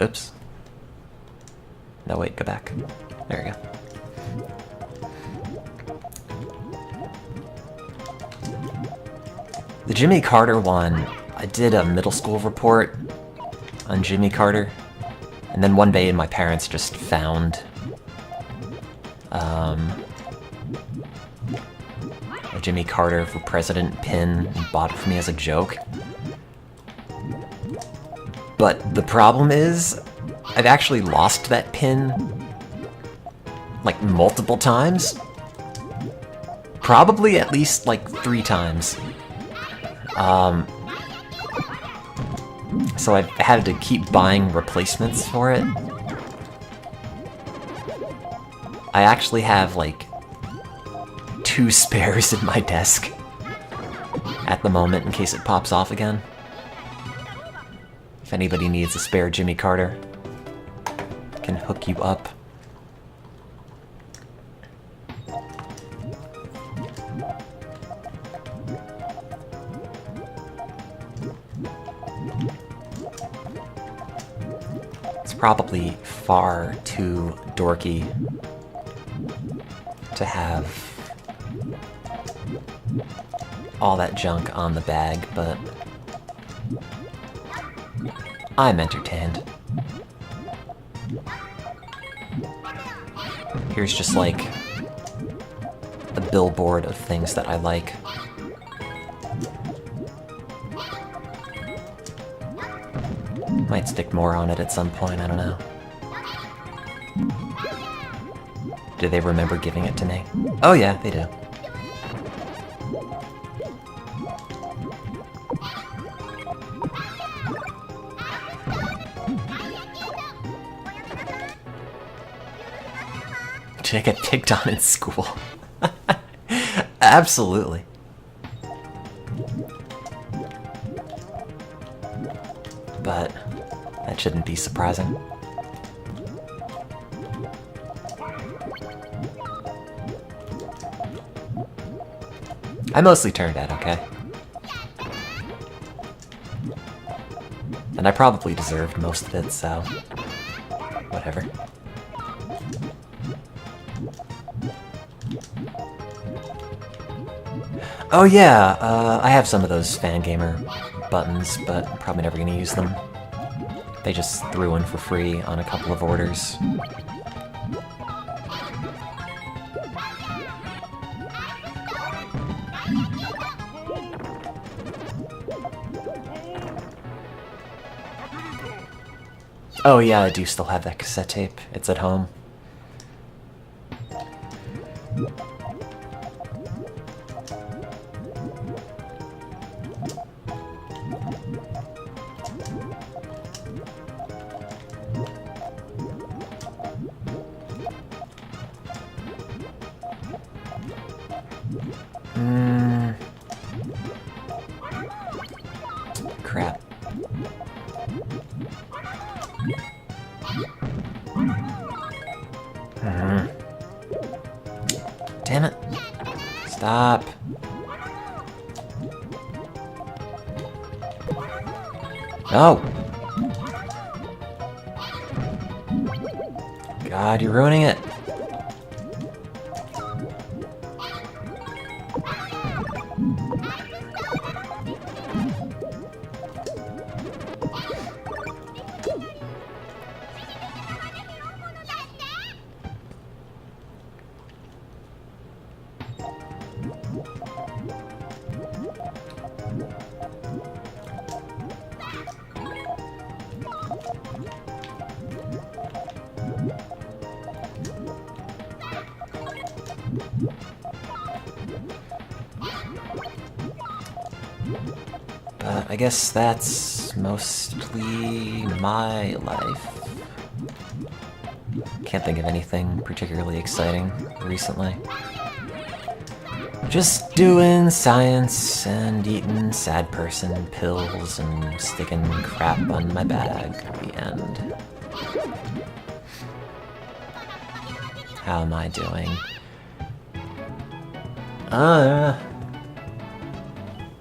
Oops. No, wait, go back. There we go. The Jimmy Carter one, I did a middle school report on Jimmy Carter, and then one day my parents just found a Jimmy Carter for President pin and bought it for me as a joke. But the problem is, I've actually lost that pin like multiple times. Probably at least like 3 times. So I've had to keep buying replacements for it. I actually have like 2 spares in my desk at the moment in case it pops off again. If anybody needs a spare Jimmy Carter, I can hook you up. It's probably far too dorky to have all that junk on the bag, but I'm entertained. Here's just like a billboard of things that I like. Might stick more on it at some point, I don't know. Do they remember giving it to me? Oh yeah, they do. Did I get picked on in school? Absolutely. But that shouldn't be surprising. I mostly turned out okay. And I probably deserved most of it, so whatever. Oh yeah, I have some of those Fangamer buttons, but I'm probably never gonna use them. They just threw in for free on a couple of orders. Oh yeah, I do still have that cassette tape. It's at home. Crap. Damn it. Stop. No. God, you're ruining it. But I guess that's mostly my life. Can't think of anything particularly exciting recently. Just doing science and eating sad person pills and sticking crap on my bag at the end. How am I doing?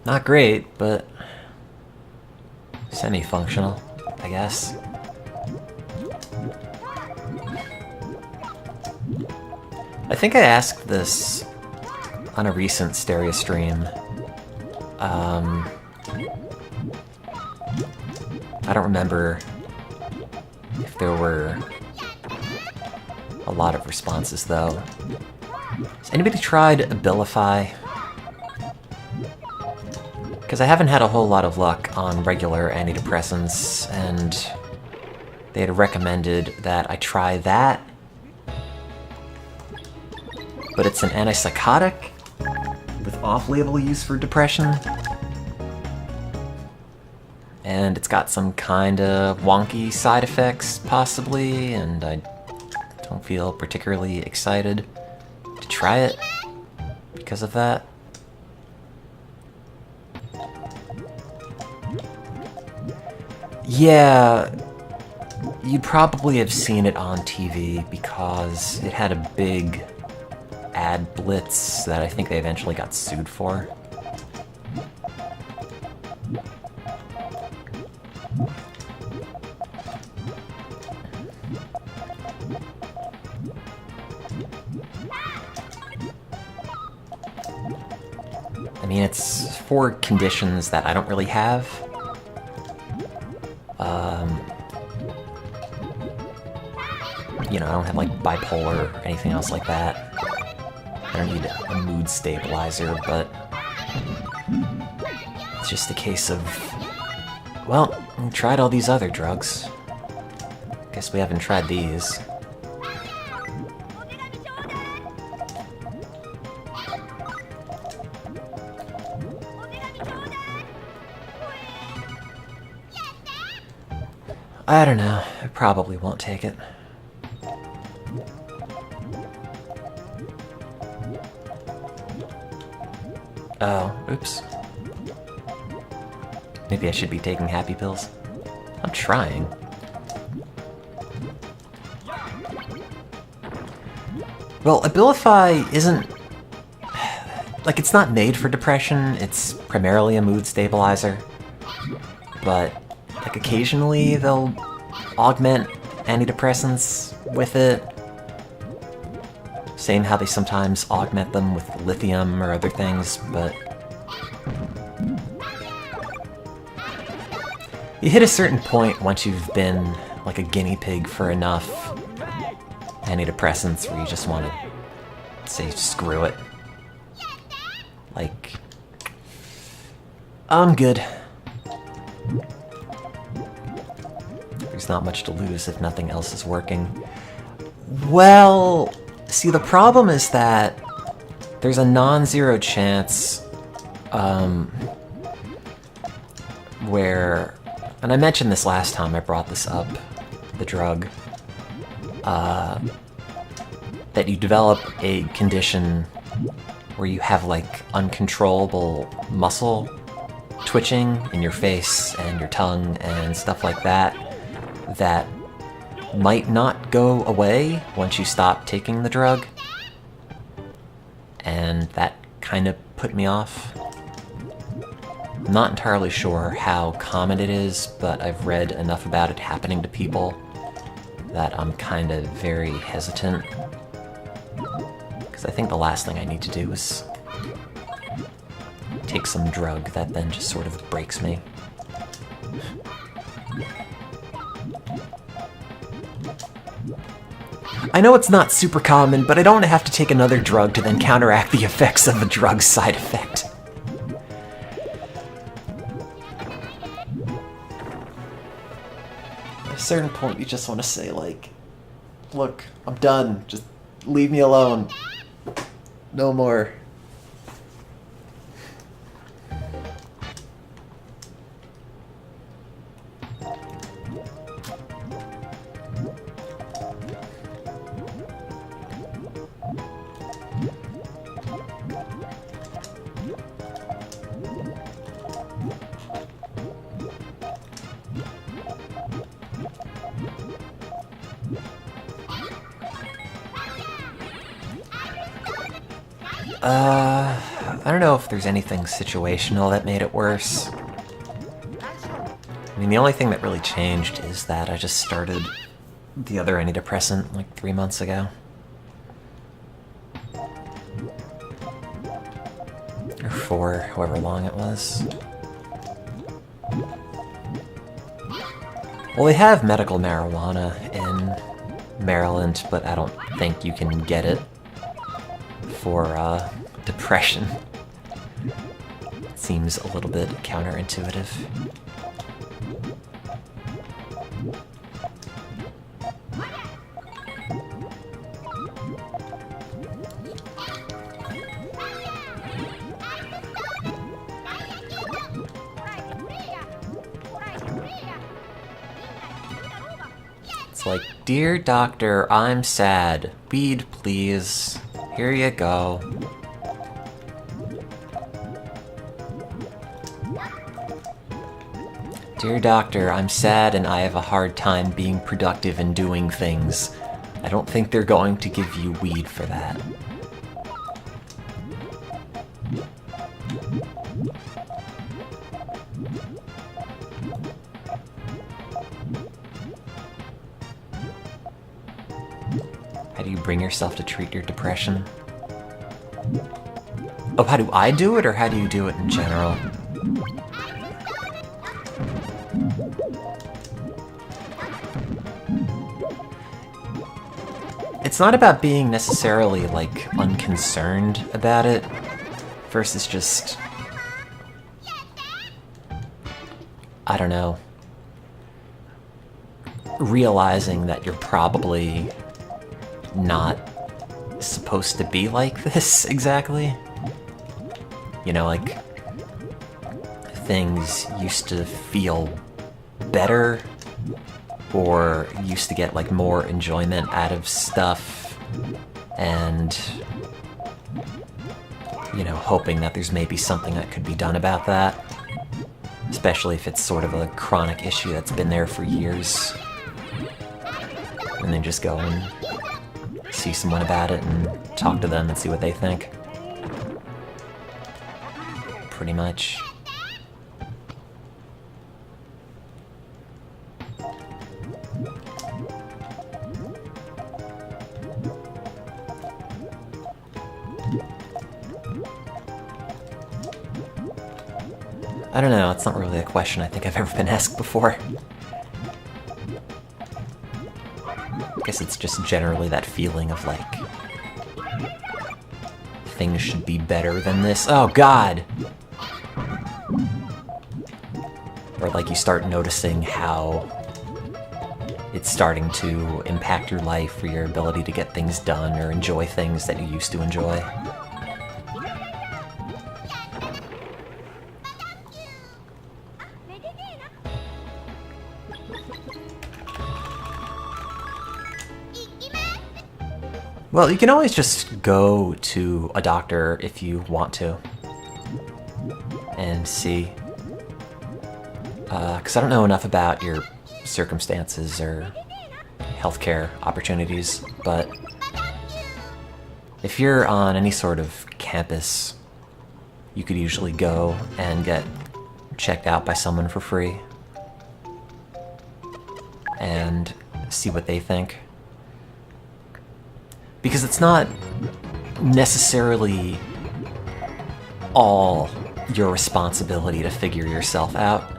Not great, but semi-functional, I guess. I think I asked this on a recent Stereo stream. I don't remember if there were a lot of responses, though. Has anybody tried Abilify? Because I haven't had a whole lot of luck on regular antidepressants, and they had recommended that I try that. But it's an antipsychotic with off-label use for depression. And it's got some kind of wonky side effects, possibly, and I don't feel particularly excited to try it because of that. Yeah, you'd probably have seen it on TV because it had a big ad blitz that I think they eventually got sued for. I mean, it's for conditions that I don't really have. You know, I don't have like bipolar or anything else like that. I don't need a mood stabilizer, but it's just a case of, well, we tried all these other drugs. Guess we haven't tried these. I don't know. I probably won't take it. Oh, oops. Maybe I should be taking happy pills. I'm trying. Well, Abilify isn't... like, it's not made for depression, it's primarily a mood stabilizer. But, like, occasionally they'll augment antidepressants with it. Same how they sometimes augment them with lithium or other things, but... you hit a certain point once you've been, like, a guinea pig for enough antidepressants where you just want to say, screw it. Like... I'm good. There's not much to lose if nothing else is working. Well... see, the problem is that there's a non-zero chance where, and I mentioned this last time I brought this up, the drug, that you develop a condition where you have like uncontrollable muscle twitching in your face and your tongue and stuff like that, that might not go away once you stop taking the drug, and that kind of put me off. I'm not entirely sure how common it is, but I've read enough about it happening to people that I'm kind of very hesitant, because I think the last thing I need to do is take some drug that then just sort of breaks me. I know it's not super common, but I don't have to take another drug to then counteract the effects of a drug's side effect. At a certain point, you just want to say, like, look, I'm done. Just leave me alone. No more. I don't know if there's anything situational that made it worse. I mean, the only thing that really changed is that I just started the other antidepressant like 3 months ago. Or 4, however long it was. Well, they have medical marijuana in Maryland, but I don't think you can get it for depression. It seems a little bit counterintuitive. It's like, dear doctor, I'm sad. Weed, please. Here you go. Dear doctor, I'm sad and I have a hard time being productive and doing things. I don't think they're going to give you weed for that. How do you bring yourself to treat your depression? Oh, how do I do it, or how do you do it in general? It's not about being necessarily, like, unconcerned about it, versus just... I don't know. Realizing that you're probably not supposed to be like this, exactly. You know, like, things used to feel better, or used to get, like, more enjoyment out of stuff, and, you know, hoping that there's maybe something that could be done about that. Especially if it's sort of a chronic issue that's been there for years. And then just go and see someone about it and talk to them and see what they think. Pretty much. I don't know, it's not really a question I think I've ever been asked before. I guess it's just generally that feeling of, like, things should be better than this. Oh, God! Or, like, you start noticing how it's starting to impact your life or your ability to get things done or enjoy things that you used to enjoy. Well, you can always just go to a doctor if you want to. And see. Because I don't know enough about your circumstances or healthcare opportunities, but if you're on any sort of campus, you could usually go and get checked out by someone for free and see what they think. Because it's not necessarily all your responsibility to figure yourself out.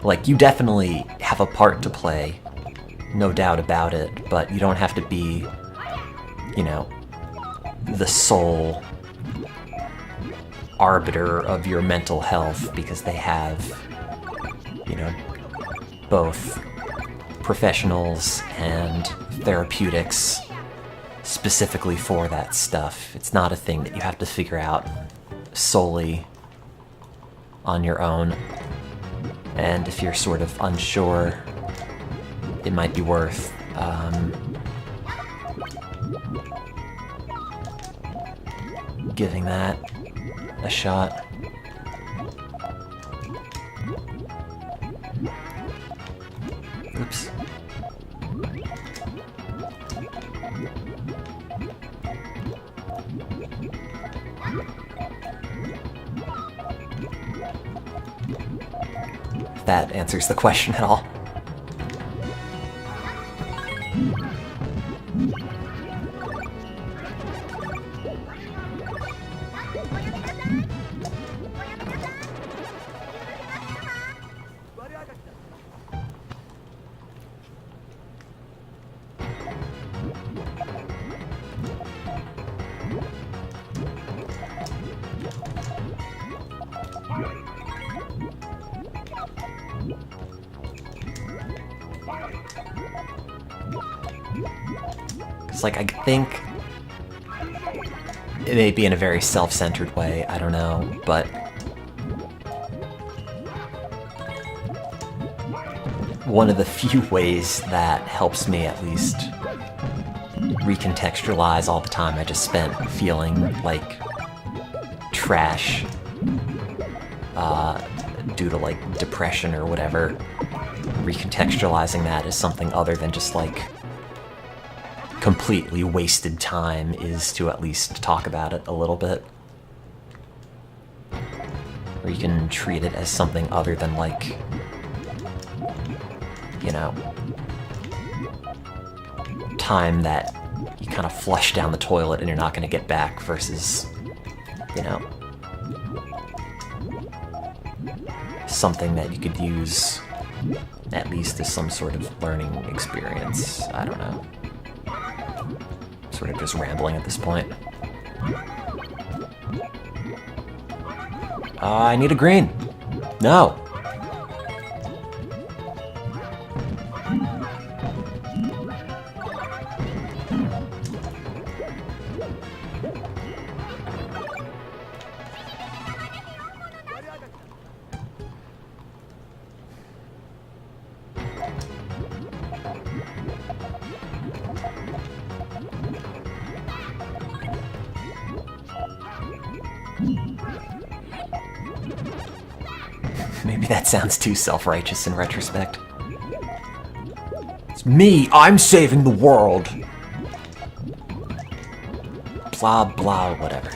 Like, you definitely have a part to play, no doubt about it, but you don't have to be, you know, the sole arbiter of your mental health, because they have, you know, both professionals and therapeutics specifically for that stuff. It's not a thing that you have to figure out solely on your own. And if you're sort of unsure, it might be worth giving that a shot. Oops. if that answers the question at all. It's like, I think it may be in a very self-centered way, I don't know, but one of the few ways that helps me at least recontextualize all the time I just spent feeling like trash due to like depression or whatever, recontextualizing that as something other than just like completely wasted time is to at least talk about it a little bit. Or you can treat it as something other than like, you know, time that you kind of flush down the toilet and you're not going to get back versus, you know, something that you could use at least as some sort of learning experience. I don't know. Sort of just rambling at this point. I need a green. No. Maybe that sounds too self-righteous in retrospect. It's me! I'm saving the world! Blah, blah, whatever.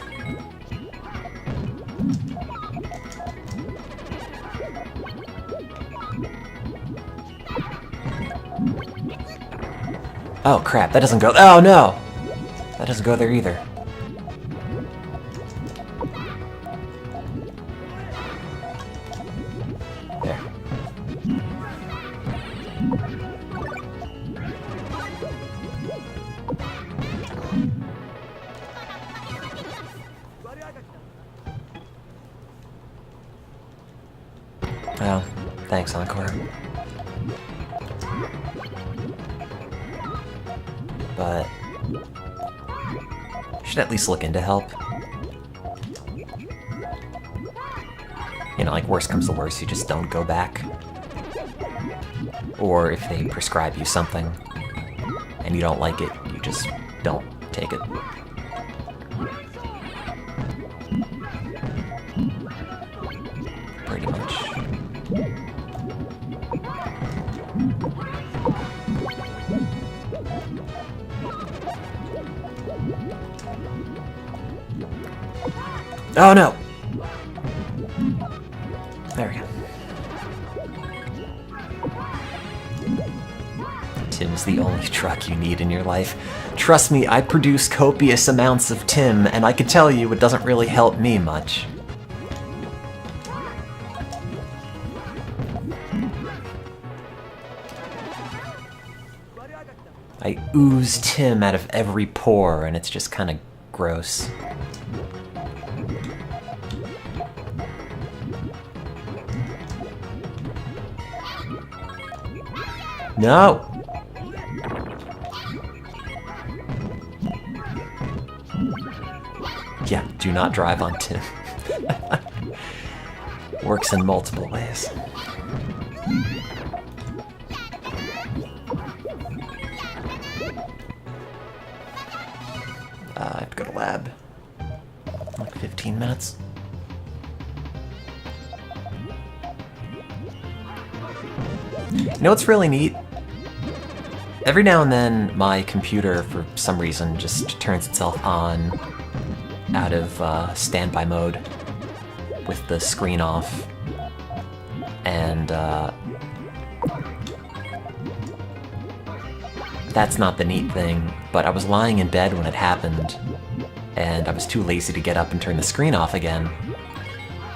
Oh crap, that doesn't go— oh no! That doesn't go there either. There. Oh, thanks, Encore. But should at least look into help. You know, like, worst comes to worst, you just don't go back. Or if they prescribe you something and you don't like it, you just don't take it. Pretty much. Oh no! There we go. Tim's the only truck you need in your life. Trust me, I produce copious amounts of Tim, and I can tell you it doesn't really help me much. I ooze Tim out of every pore, and it's just kind of gross. No! Yeah, do not drive on Tim. Works in multiple ways. I have to go to lab. Like 15 minutes. You know what's really neat? Every now and then, my computer, for some reason, just turns itself on out of standby mode with the screen off. And that's not the neat thing, but I was lying in bed when it happened, and I was too lazy to get up and turn the screen off again.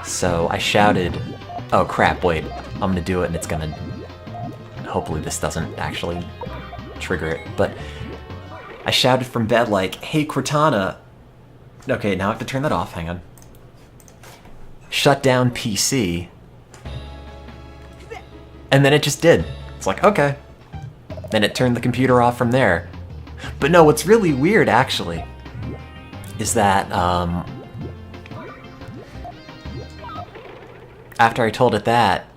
So I shouted, oh crap, wait, I'm gonna do it and it's gonna... Hopefully this doesn't actually trigger it, but I shouted from bed like, hey Cortana... Okay, now I have to turn that off, hang on. Shut down PC. And then it just did. It's like, okay. Then it turned the computer off from there. But no, what's really weird, actually, is that, after I told it that,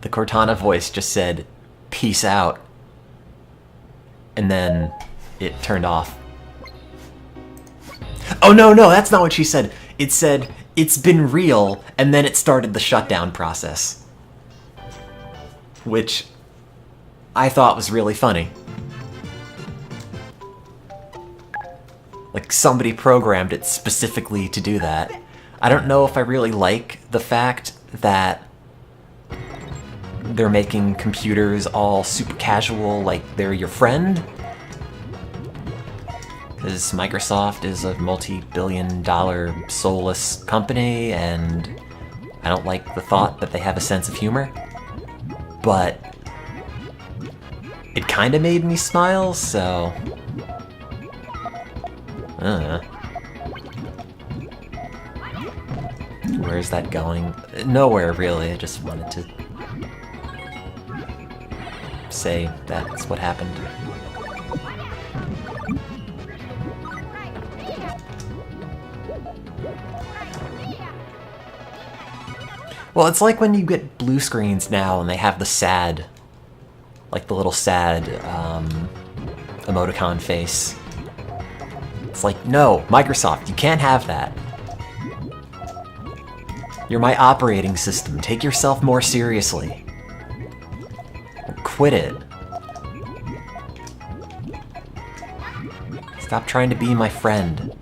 the Cortana voice just said, peace out. And then it turned off. Oh no, that's not what she said. It said, it's been real, and then it started the shutdown process. Which I thought was really funny. Like, somebody programmed it specifically to do that. I don't know if I really like the fact that they're making computers all super casual, like they're your friend. Because Microsoft is a multi-billion-dollar soulless company, and I don't like the thought that they have a sense of humor. But it kind of made me smile, so... I don't know. Where's that going? Nowhere, really. I just wanted to say that's what happened. Well, it's like when you get blue screens now and they have the sad, like the little sad emoticon face. It's like, no, Microsoft, you can't have that. You're my operating system. Take yourself more seriously. Quit it. Stop trying to be my friend.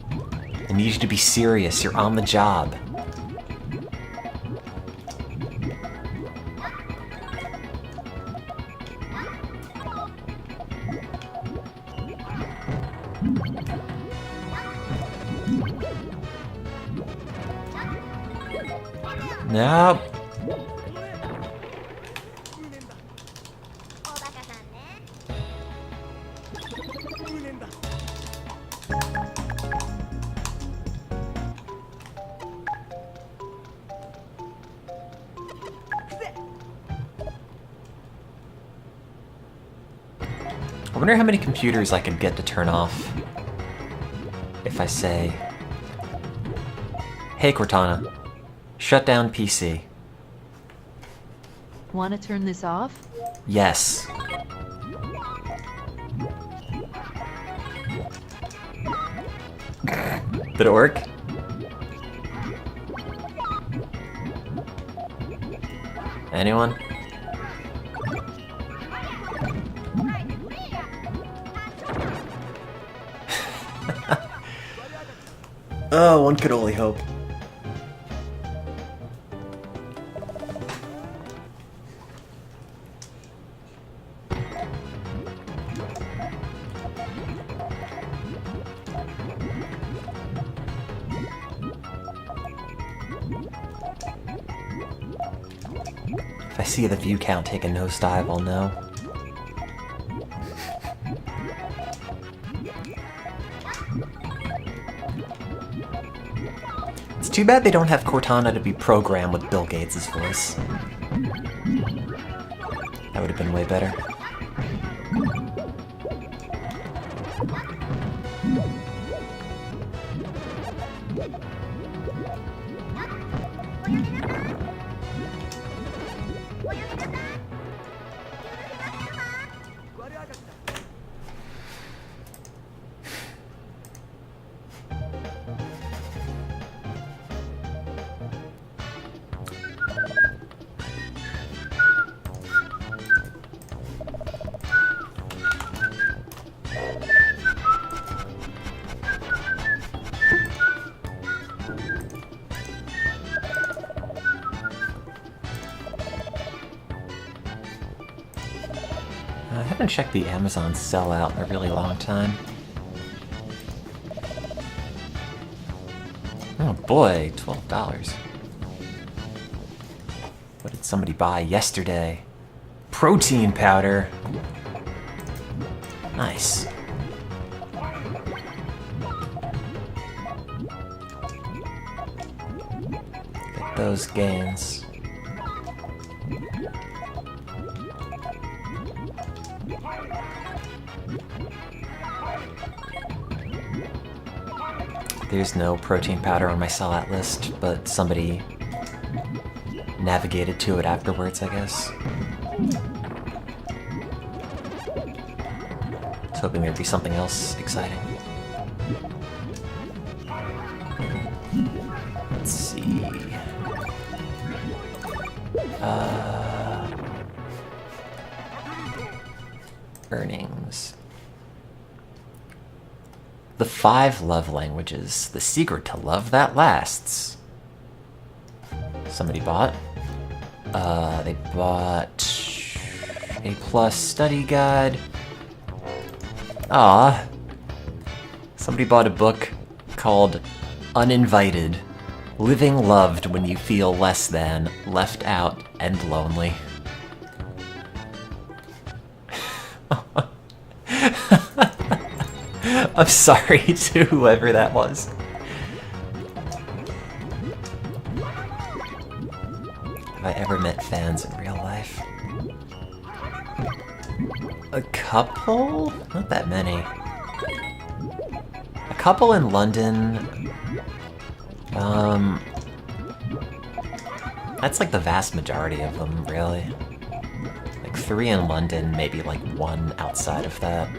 I need you to be serious. You're on the job. Nope. I wonder how many computers I could get to turn off if I say, hey Cortana, shut down PC. Want to turn this off? Yes. Did it work? Anyone? Oh, one could only hope. If I see the view count take a nosedive, I'll know. It's too bad they don't have Cortana to be programmed with Bill Gates' voice. That would have been way better. haven't checked the Amazon sellout in a really long time. Oh boy, $12. What did somebody buy yesterday? Protein powder. Nice. Get those gains. There's no protein powder on my sellout list, but somebody navigated to it afterwards, I guess. I was hoping there'd be something else exciting. Let's see. Earnings. The 5 love languages. The secret to love that lasts. Somebody bought. They bought A+ study guide. Ah, somebody bought a book called Uninvited. Living loved when you feel less than, left out, and lonely. I'm sorry to whoever that was. Have I ever met fans in real life? A couple? Not that many. A couple in London. That's like the vast majority of them, really. Like 3 in London, maybe like 1 outside of that.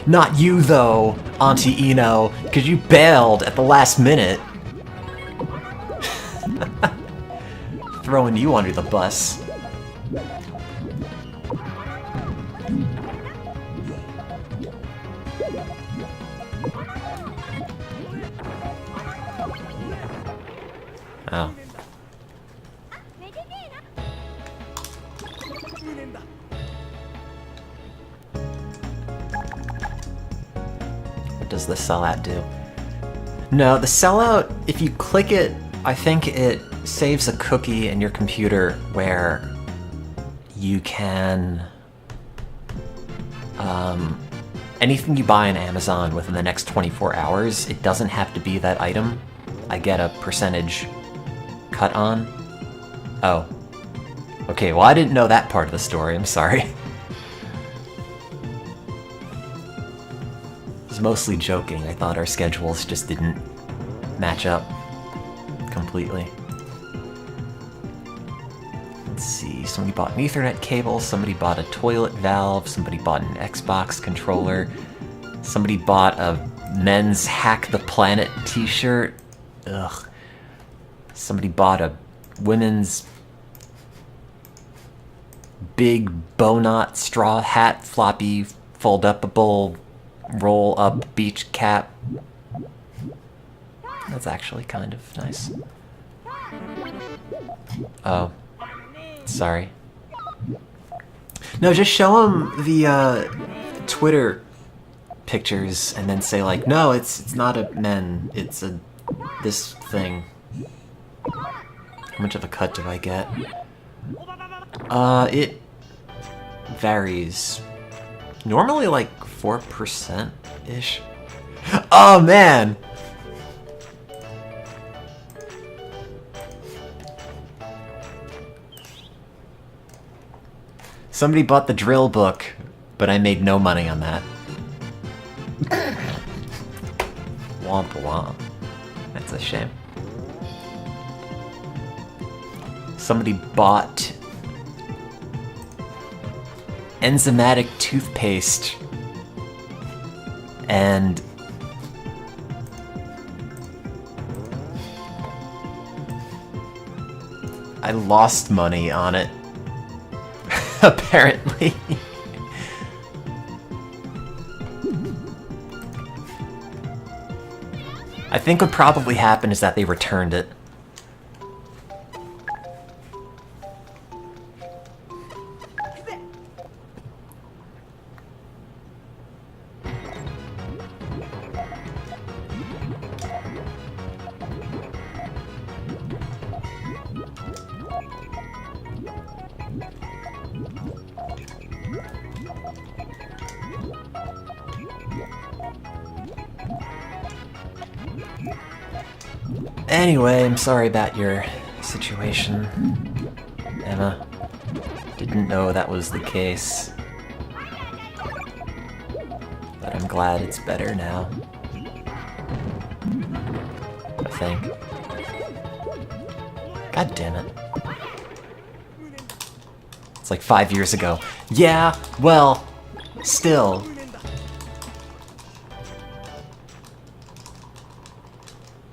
Not you, though, Auntie Eno, because you bailed at the last minute. Throwing you under the bus. Oh. What does the sellout do? No, the sellout, if you click it, I think it saves a cookie in your computer where you can... anything you buy on Amazon within the next 24 hours, it doesn't have to be that item. I get a percentage cut on. Oh. Okay, well I didn't know that part of the story, I'm sorry. I was mostly joking, I thought our schedules just didn't match up completely. Let's see, somebody bought an Ethernet cable, somebody bought a toilet valve, somebody bought an Xbox controller, somebody bought a men's Hack the Planet t-shirt. Ugh. Somebody bought a women's big bow knot straw hat, floppy, fold-upable, roll-up beach cap. That's actually kind of nice. Oh. Sorry. No, just show them the Twitter pictures and then say like, no, it's not a men, it's a this thing. How much of a cut do I get? It varies. Normally like 4%-ish. Oh man! Somebody bought the drill book, but I made no money on that. Womp womp. That's a shame. Somebody bought enzymatic toothpaste and I lost money on it. Apparently. I think what probably happened is that they returned it. Anyway, I'm sorry about your situation, Emma. Didn't know that was the case. But I'm glad it's better now. I think. God damn it. It's like 5 years ago. Yeah, well, still.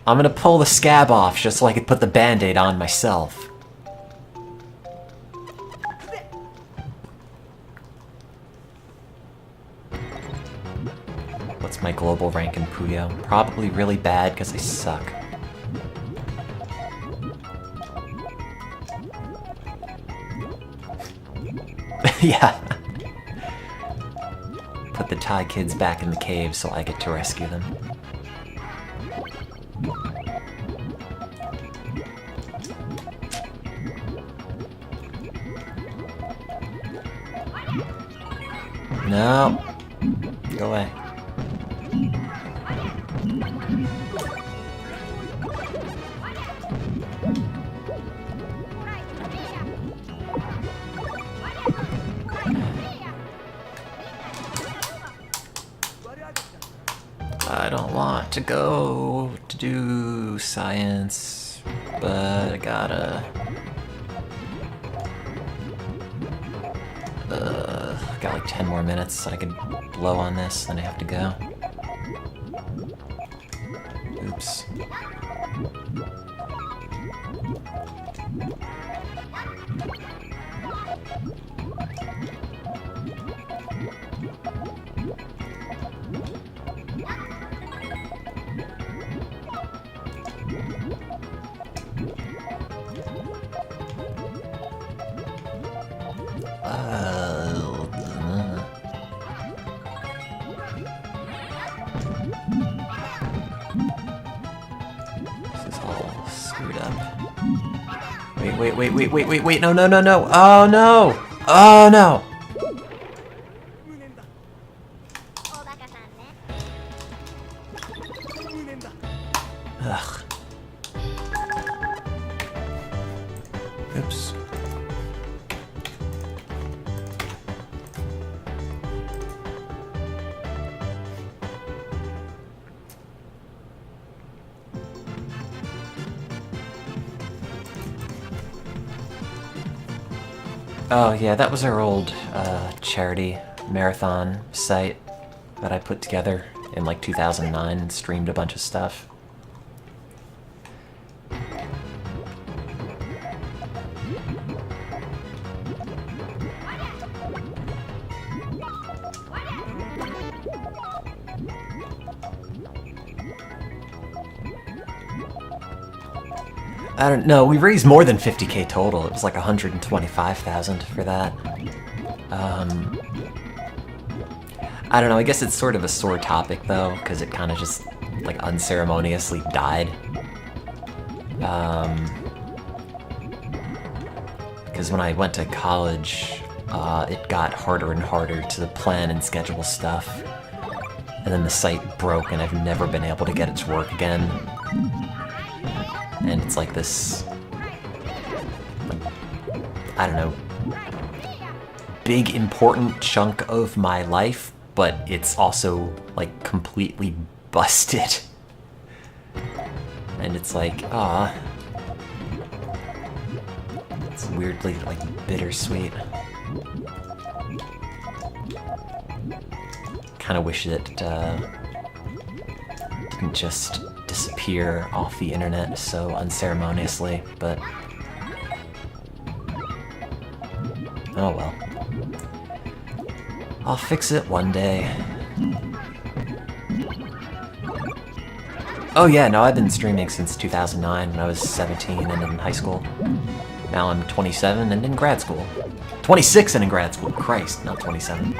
I'm gonna pull the scab off just so I could put the band-aid on myself. What's my global rank in Puyo? Probably really bad because I suck. Yeah. Put the Thai kids back in the cave so I get to rescue them. No. Go away. I don't want to go to do science, but I gotta. Got like 10 more minutes I could blow on this, then I have to go. Oops. This is all screwed up. Wait, no. Oh no! Oh no! Ugh. Oops. Oh yeah, that was our old charity marathon site that I put together in like 2009 and streamed a bunch of stuff. I don't know, we raised more than 50k total. It was like 125,000 for that. I don't know, I guess it's sort of a sore topic though, because it kind of just like unceremoniously died. Because when I went to college, it got harder and harder to plan and schedule stuff. And then the site broke and I've never been able to get it to work again. And it's like this, like, I don't know, big important chunk of my life, but it's also like completely busted. And it's like, it's weirdly like bittersweet. Kind of wish it didn't just disappear off the internet so unceremoniously, but oh well. I'll fix it one day. Oh yeah, no, I've been streaming since 2009 when I was 17 and in high school. Now I'm 27 and in grad school. 26 and in grad school. Christ, not 27.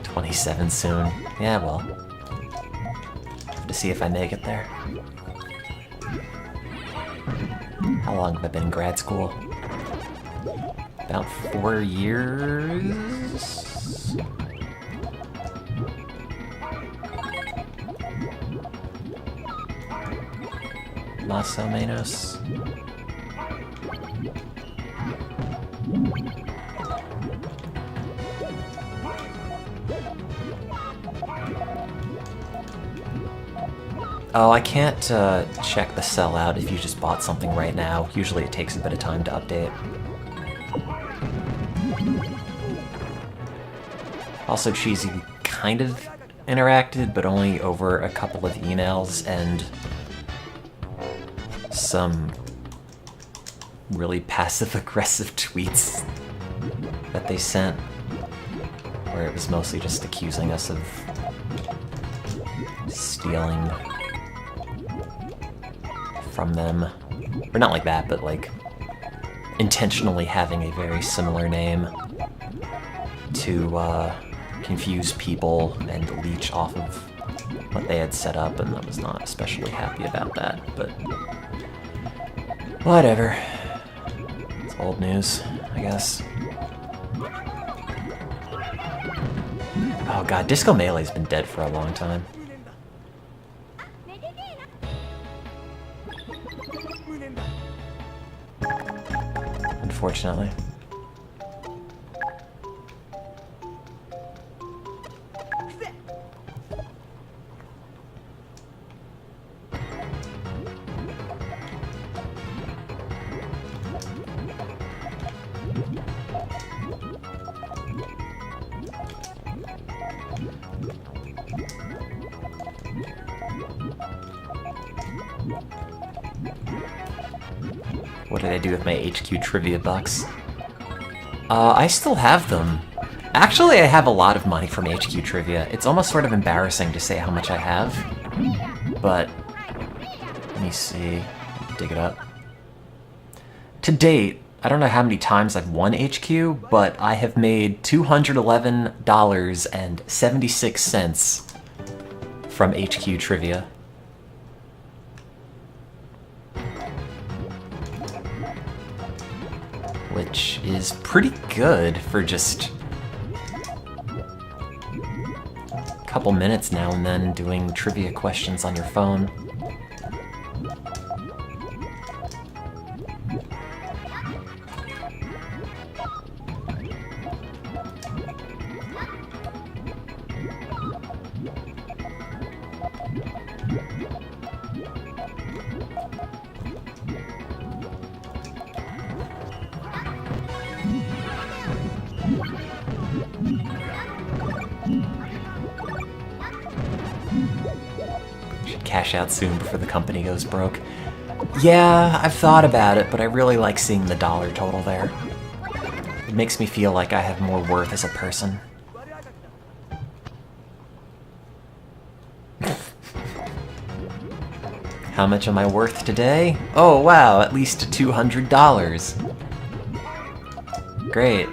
'27 soon. Yeah, well. Have to see if I make it there. How long have I been in grad school? About 4 years? Más o menos. Oh, I can't check the sellout if you just bought something right now. Usually it takes a bit of time to update. Also, Cheesy kind of interacted, but only over a couple of emails and some really passive-aggressive tweets that they sent, where it was mostly just accusing us of stealing from them. Or not like that, but like intentionally having a very similar name to confuse people and leech off of what they had set up, and I was not especially happy about that, but whatever. It's old news, I guess. Oh god, Disco Melee's been dead for a long time. Unfortunately. What did I do with my HQ trivia bucks? I still have them. Actually, I have a lot of money from HQ trivia. It's almost sort of embarrassing to say how much I have, but let me see. Dig it up. To date, I don't know how many times I've won HQ, but I have made $211.76 from HQ trivia. Which is pretty good for just a couple minutes now and then doing trivia questions on your phone. Cash out soon before the company goes broke. Yeah, I've thought about it, but I really like seeing the dollar total there. It makes me feel like I have more worth as a person. How much am I worth today? Oh wow, at least $200. Great.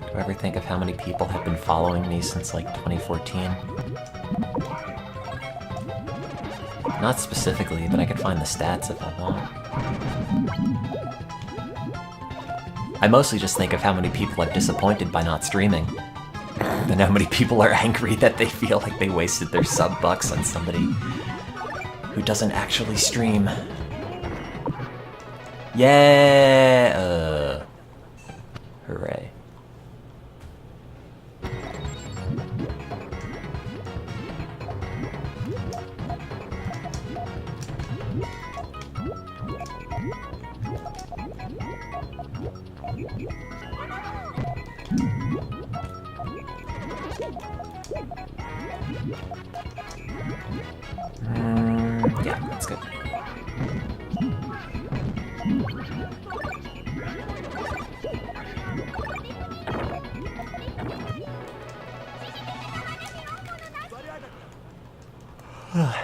Do I ever think of how many people have been following me since like 2014? Not specifically, but I could find the stats if I want. I mostly just think of how many people are disappointed by not streaming. And how many people are angry that they feel like they wasted their sub-bucks on somebody who doesn't actually stream. Yeah! Hooray. Yeah, that's good.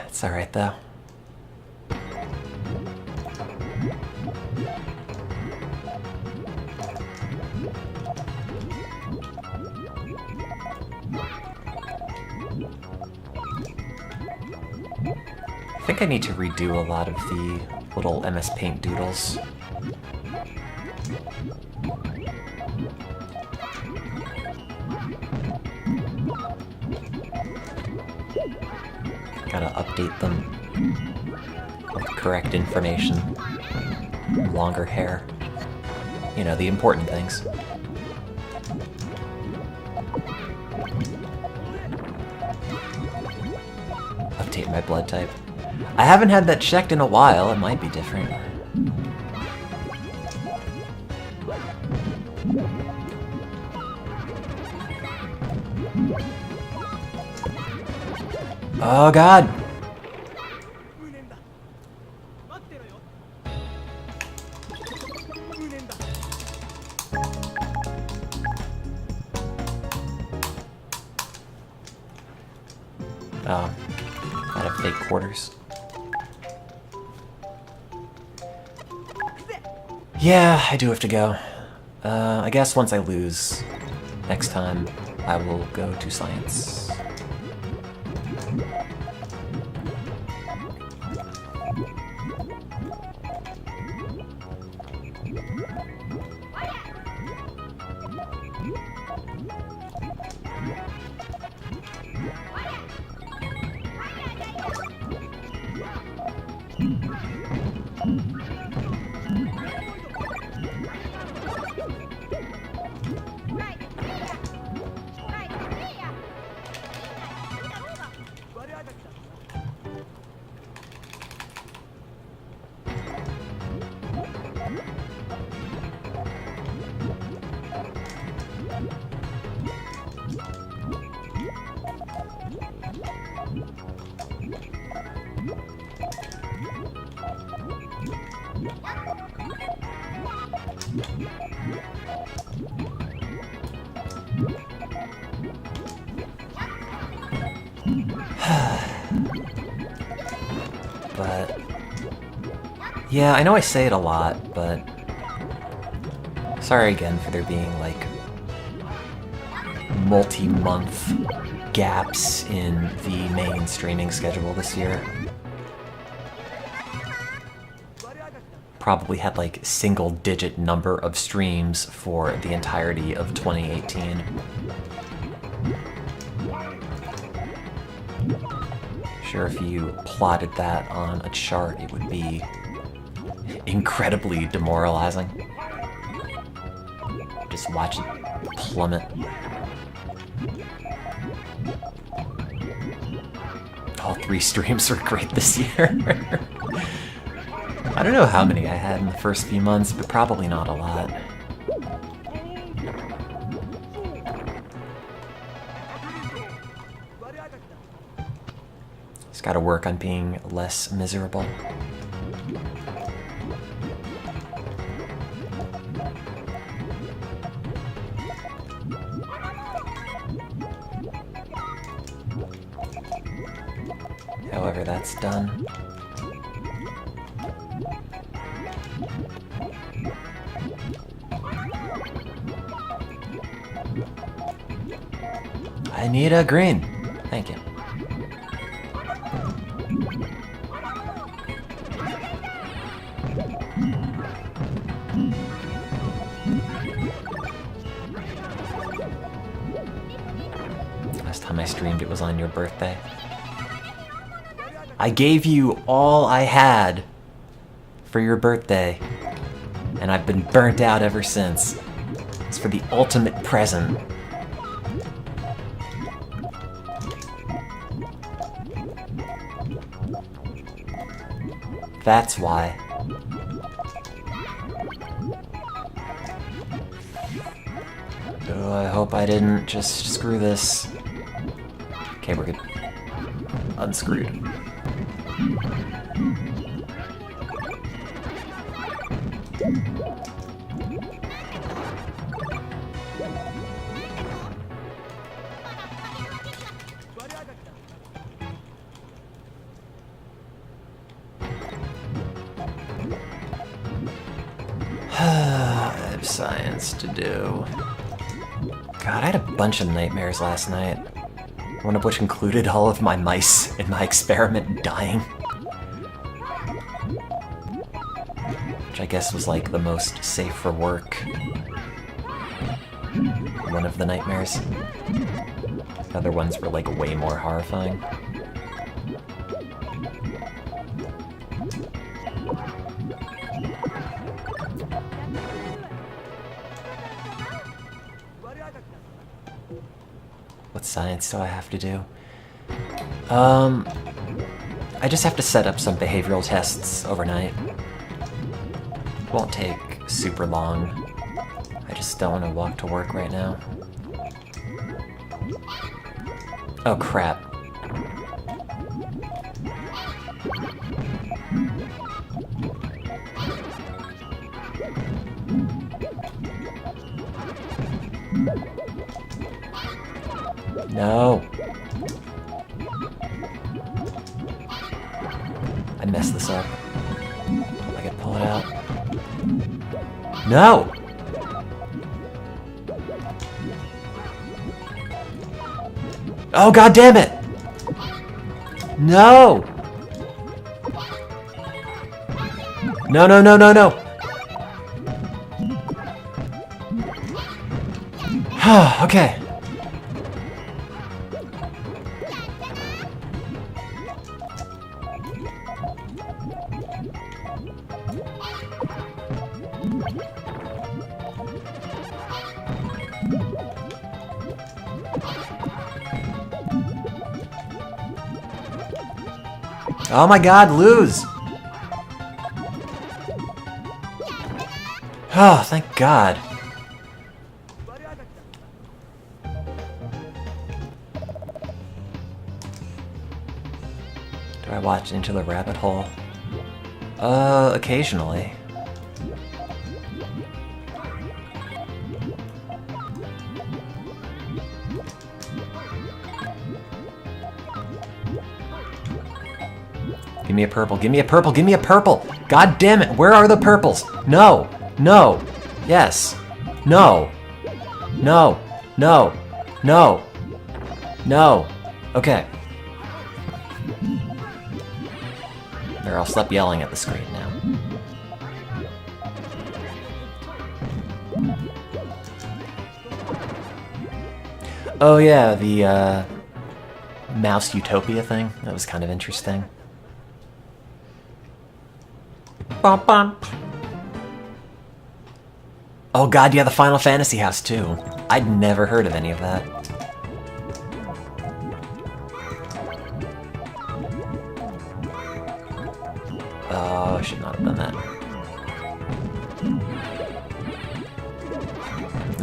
It's alright though. I think I need to redo a lot of the little MS Paint doodles. Gotta update them with correct information, longer hair, you know, the important things. Update my blood type. I haven't had that checked in a while, it might be different. Oh god! Oh, out of fake quarters. Yeah, I do have to go. I guess once I lose next time, I will go to science. But yeah, I know I say it a lot, but sorry again for there being like multi-month gaps in the main streaming schedule this year. Probably had like single-digit number of streams for the entirety of 2018. Sure, if you plotted that on a chart, it would be incredibly demoralizing. Just watch it plummet. All 3 streams were great this year. I don't know how many I had in the first few months, but probably not a lot. Just gotta work on being less miserable. However, that's done. I need a green. Thank you. time I streamed it was on your birthday. I gave you all I had for your birthday, and I've been burnt out ever since. It's for the ultimate present. That's why. Oh, I hope I didn't just screw this. Okay, we're good. Unscrewed. I have science to do. God, I had a bunch of nightmares last night. One of which included all of my mice in my experiment dying. Which I guess was like the most safe for work. One of the nightmares. The other ones were like way more horrifying. What science do I have to do? I just have to set up some behavioral tests overnight. Won't take super long. I just don't want to walk to work right now. Oh crap. No. I messed this up. I can pull it out. No! Oh, god damn it! No! No, no, no, no, no! Okay. Oh my god, lose! Oh, thank god. Do I watch Into the Rabbit Hole? Occasionally. Give me a purple, give me a purple, give me a purple! God damn it, where are the purples? No! No! Yes! No! No! No! No! No! Okay. There, I'll stop yelling at the screen now. Oh yeah, the, Mouse Utopia thing. That was kind of interesting. Bump, bump. Oh god, yeah, the Final Fantasy house too. I'd never heard of any of that. Oh, I should not have done that.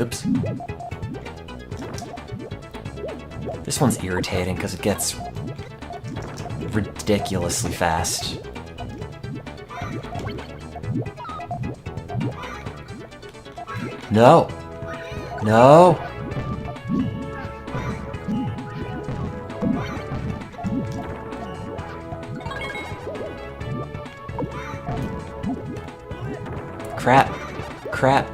Oops. This one's irritating because it gets ridiculously fast. No! No! Crap. Crap.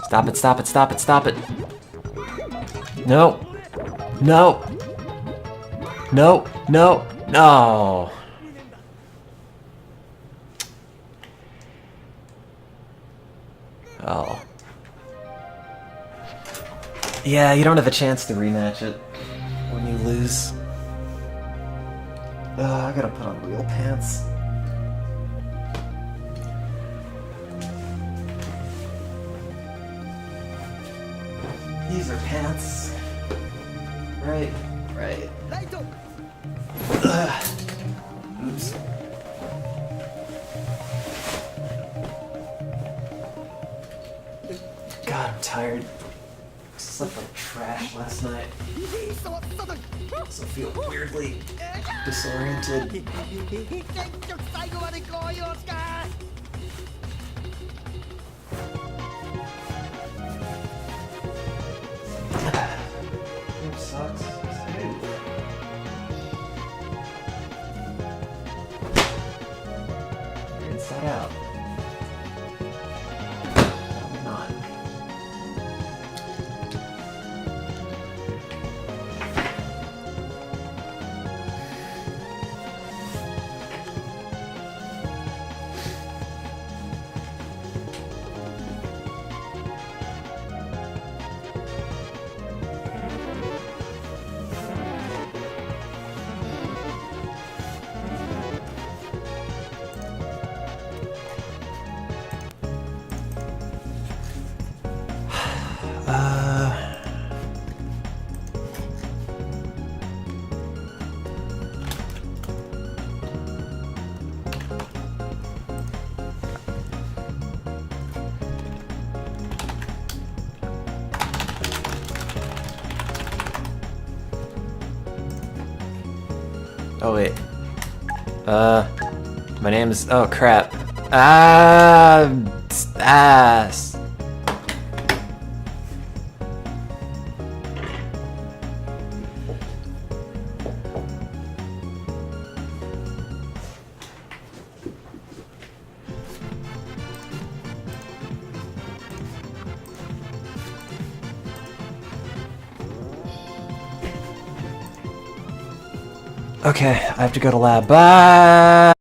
Stop it, stop it, stop it, stop it! No! No! No! No! No! Oh. Yeah, you don't have a chance to rematch it when you lose. I gotta put on real pants. These are pants. Right, right. Oops. God, I'm tired. Slept like trash last night. Also feel weirdly disoriented. It sucks. Rinse that out. Probably not. Oh wait. My name is. Oh crap. Ass. Okay, I have to go to lab. Bye!